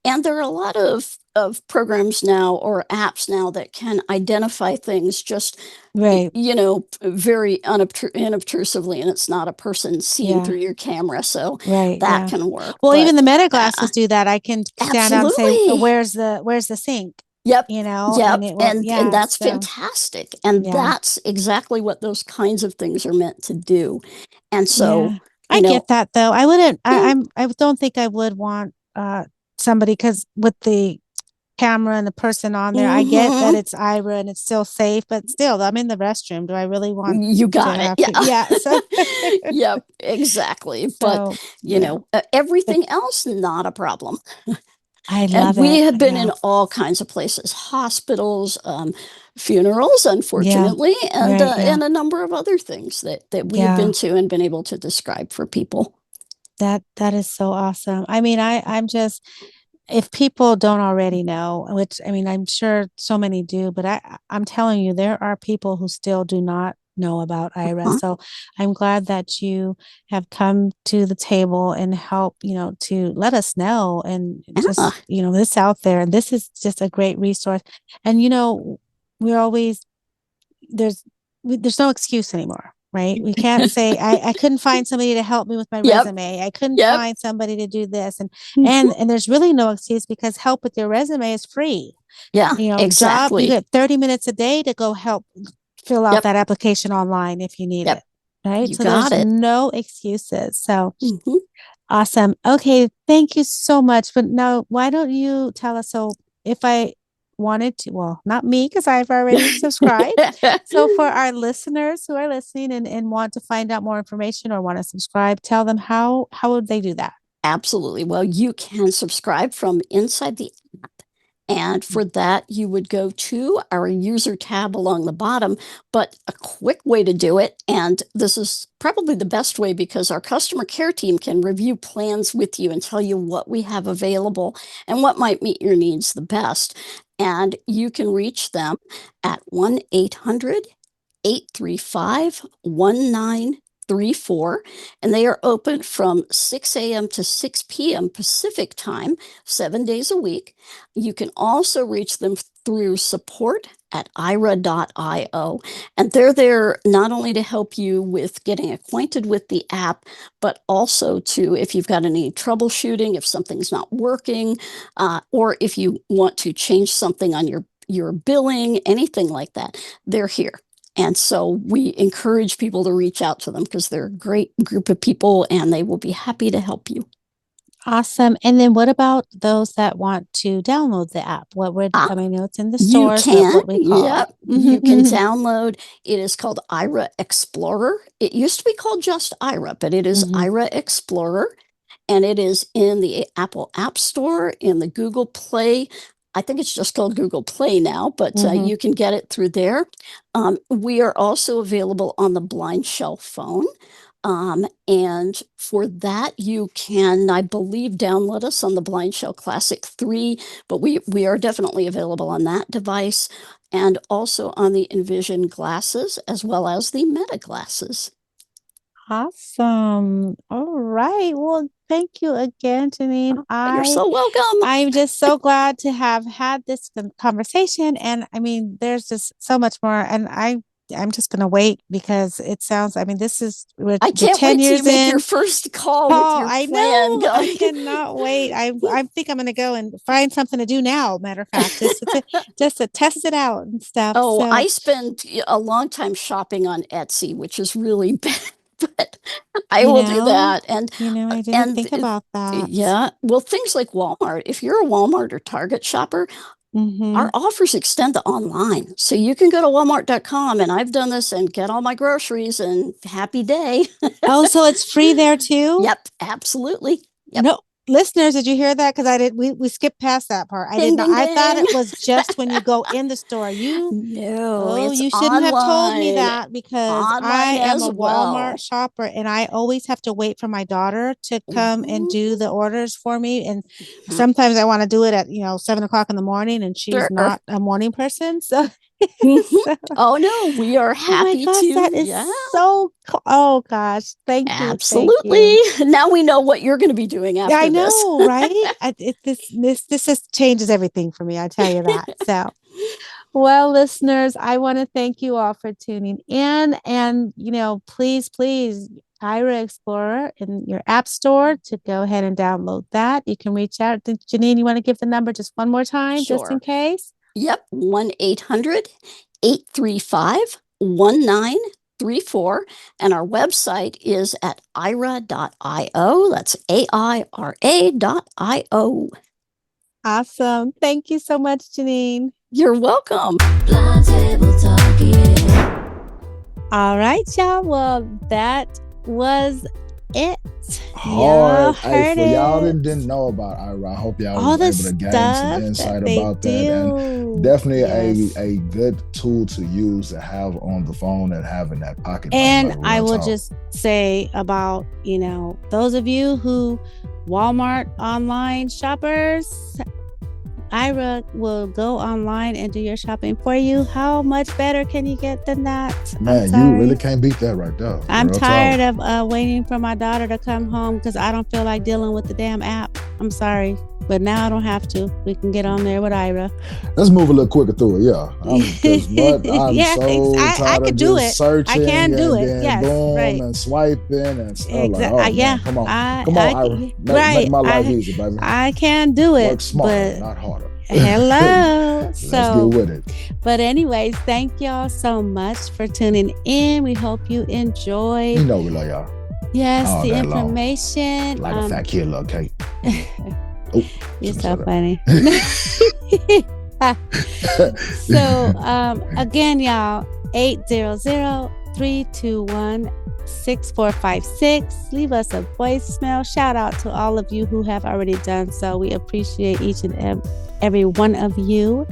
and there are a lot of programs now or apps now that can identify things just Right. very unobtrusively, and it's not a person seeing Yeah. through your camera, so Right. that Yeah. can work. Well, But even the meta uh, glasses do that. I can stand out and say, absolutely. where's the sink? Yep. And Yep. it will, And yeah. that's So, fantastic. And yeah. that's exactly what those kinds of things are meant to do. And so, Yeah. you I know, get that though. I wouldn't, yeah. I don't think I would want, somebody, because with the camera and the person on there, I get that Mhm. it's IRA and it's still safe, but still, I'm in the restroom. Do I really want You to got it. have Yeah. to? Yeah. So, Yep, exactly. But, so, yeah. But everything else, not a problem. I And love we it. have been Yeah. in all kinds of places, hospitals, funerals, Yeah. unfortunately, Right. Yeah. and a number of other things that we have been Yeah. to and been able to describe for people. That is so awesome. I mean, I'm just, if people don't already know, which I mean, I'm sure so many do, but I'm telling you, there are people who still do not know about IRA. Huh? So I'm glad that you have come to the table and help, to let us know, and Yeah. just, this out there. And this is just a great resource. And we're always there's there's no excuse anymore, right? We can't say I couldn't find somebody to help me with my Yep. resume. I couldn't Yep. find somebody to do this, and Mhm. there's really no excuse, because help with your resume is free. Yeah, You exactly. get 30 minutes a day to go help fill out Yep. that application online if you need Yep. it. Right? You So got there's it. no excuses. So Mhm. awesome. Okay, thank you so much. But now, why don't you tell us, so if I wanted to, well, not me, because I've already subscribed. So for our listeners who are listening and want to find out more information or want to subscribe, tell them how would they do that? Absolutely. Well, you can subscribe from inside the app. And for that, you would go to our user tab along the bottom. But a quick way to do it, and this is probably the best way because our customer care team can review plans with you and tell you what we have available and what might meet your needs the best. And you can reach them at 1-800-835-1934, and they are open from 6 a.m. to 6 p.m. Pacific time, 7 days a week. You can also reach them through support at ira.io. And they're there not only to help you with getting acquainted with the app, but also to, if you've got any troubleshooting, if something's not working, or if you want to change something on your billing, anything like that, they're here. And so we encourage people to reach out to them because they're a great group of people and they will be happy to help you. Awesome. And then what about those that want to download the app? What would, I mean, it's in the You stores, but can, what we call yep, it? you can Mhm, download. It is called AIRA Explorer. It used to be called just AIRA, but it is mhm. AIRA Explorer, and it is in the Apple App Store, in the Google Play. I think it's just called Google Play now, but Mhm. you can get it through there. We are also available on the Blind Shell phone. And for that, you can, I believe, download us on the Blind Shell Classic 3, but we are definitely available on that device and also on the Envision glasses as well as the Meta glasses. Awesome. All right. Well, thank you again, Janine. You're so welcome. I'm just so glad to have had this conversation. And I mean, there's just so much more. And I'm just going to wait because it sounds, I mean, this is, we're I can't 10 wait till you years make your in. first call with Oh, your I plan know. I going. cannot wait. I think I'm going to go and find something to do now. Matter of fact, just to test it out and stuff. Oh, So, I spend a long time shopping on Etsy, which is really bad, but I will do that. I didn't And think about that. yeah, well, things like Walmart, if you're a Walmart or Target shopper, Mhm. our offers extend to online. So you can go to walmart.com, and I've done this, and get all my groceries, and happy day. Oh, so it's free there too? Yep, absolutely. Yep. No, listeners, did you hear that? Because I did. We skipped past that part. I Ding, did not. ding, I thought ding. it was just when you go in the store. No, it's You shouldn't have told me online. that because I Online am as a Walmart well. shopper and I always have to wait for my daughter to come and do the orders for me. And sometimes I want to do it at 7 o'clock in the morning, and she's Sure. not a morning person. So, so Oh no, we are oh my happy gosh, to. that is Yeah, so cool. Oh gosh, thank you, thank absolutely. you. Now we know what you're going to be doing Yeah, I after this. know, right? This just changes everything for me. I tell you that. So, well, listeners, I want to thank you all for tuning in, and please, please, Ira Explorer in your app store to go ahead and download that. You can reach out. Janine, you want to give the number just one more time, just in Sure. case? Yep, 1-800-835-1934. And our website is at aira.io. That's AIRA.io. Awesome. Thank you so much, Janine. You're welcome. Blind table talk, yeah. All right, y'all. Well, that was it. Hard. Hey, heard for y'all that it. didn't know about IRA, I hope y'all All was the able to gain stuff some that insight they about that. And do. definitely Yes. a good tool to use to have on the phone and have in that pocket. And money, like I real will talk. just say about, those of you who Walmart online shoppers, IRA will go online and do your shopping for you. How much better can you get than that? Man, you really can't beat that right there. I'm real tired talk. of waiting for my daughter to come home because I don't feel like dealing with the damn app. I'm sorry, but now I don't have to. We can get on there with IRA. Let's move a little quicker through it. Yeah. I'm Yeah, so I tired could of do just it. searching I can do and it. then Yes, boom right. and swiping and stuff. Exactly. Like, oh, man, Yeah. come on. I IRA. Make my life I, easy, baby. I can do it. Work smarter, but not harder. hello. Let's So, get with it. but anyways, thank y'all so much for tuning in. We hope you enjoyed. You know we love y'all. Yes, all the day long. information. Like a fat kid, love cake. Oh, You're so shut up. funny. So again, y'all, 800-321-6456. Leave us a voicemail. Shout out to all of you who have already done so. We appreciate each and every one of you.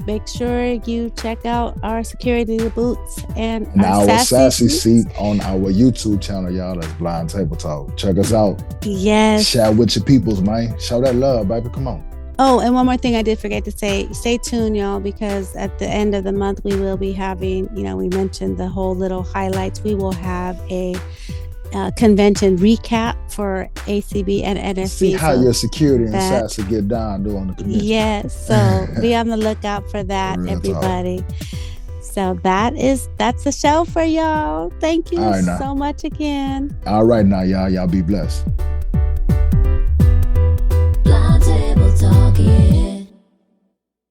Make sure you check out our security boots and our sassy seats. seat on our YouTube channel, y'all. That's Blind Table Talk. Check us out. Yes. Share with your peoples, man. Show that love, baby. Come on. Oh, and one more thing I did forget to say. Stay tuned, y'all, because at the end of the month, we will be having, we mentioned the whole little highlights. We will have a convention recap for ACB and NSC. See how your security and sassy get down during the convention. Yes, so be on the lookout for that, Real everybody. Talk. So that's the show for y'all. Thank you so much again. All right now, y'all. Y'all be blessed. Blind table talk, yeah.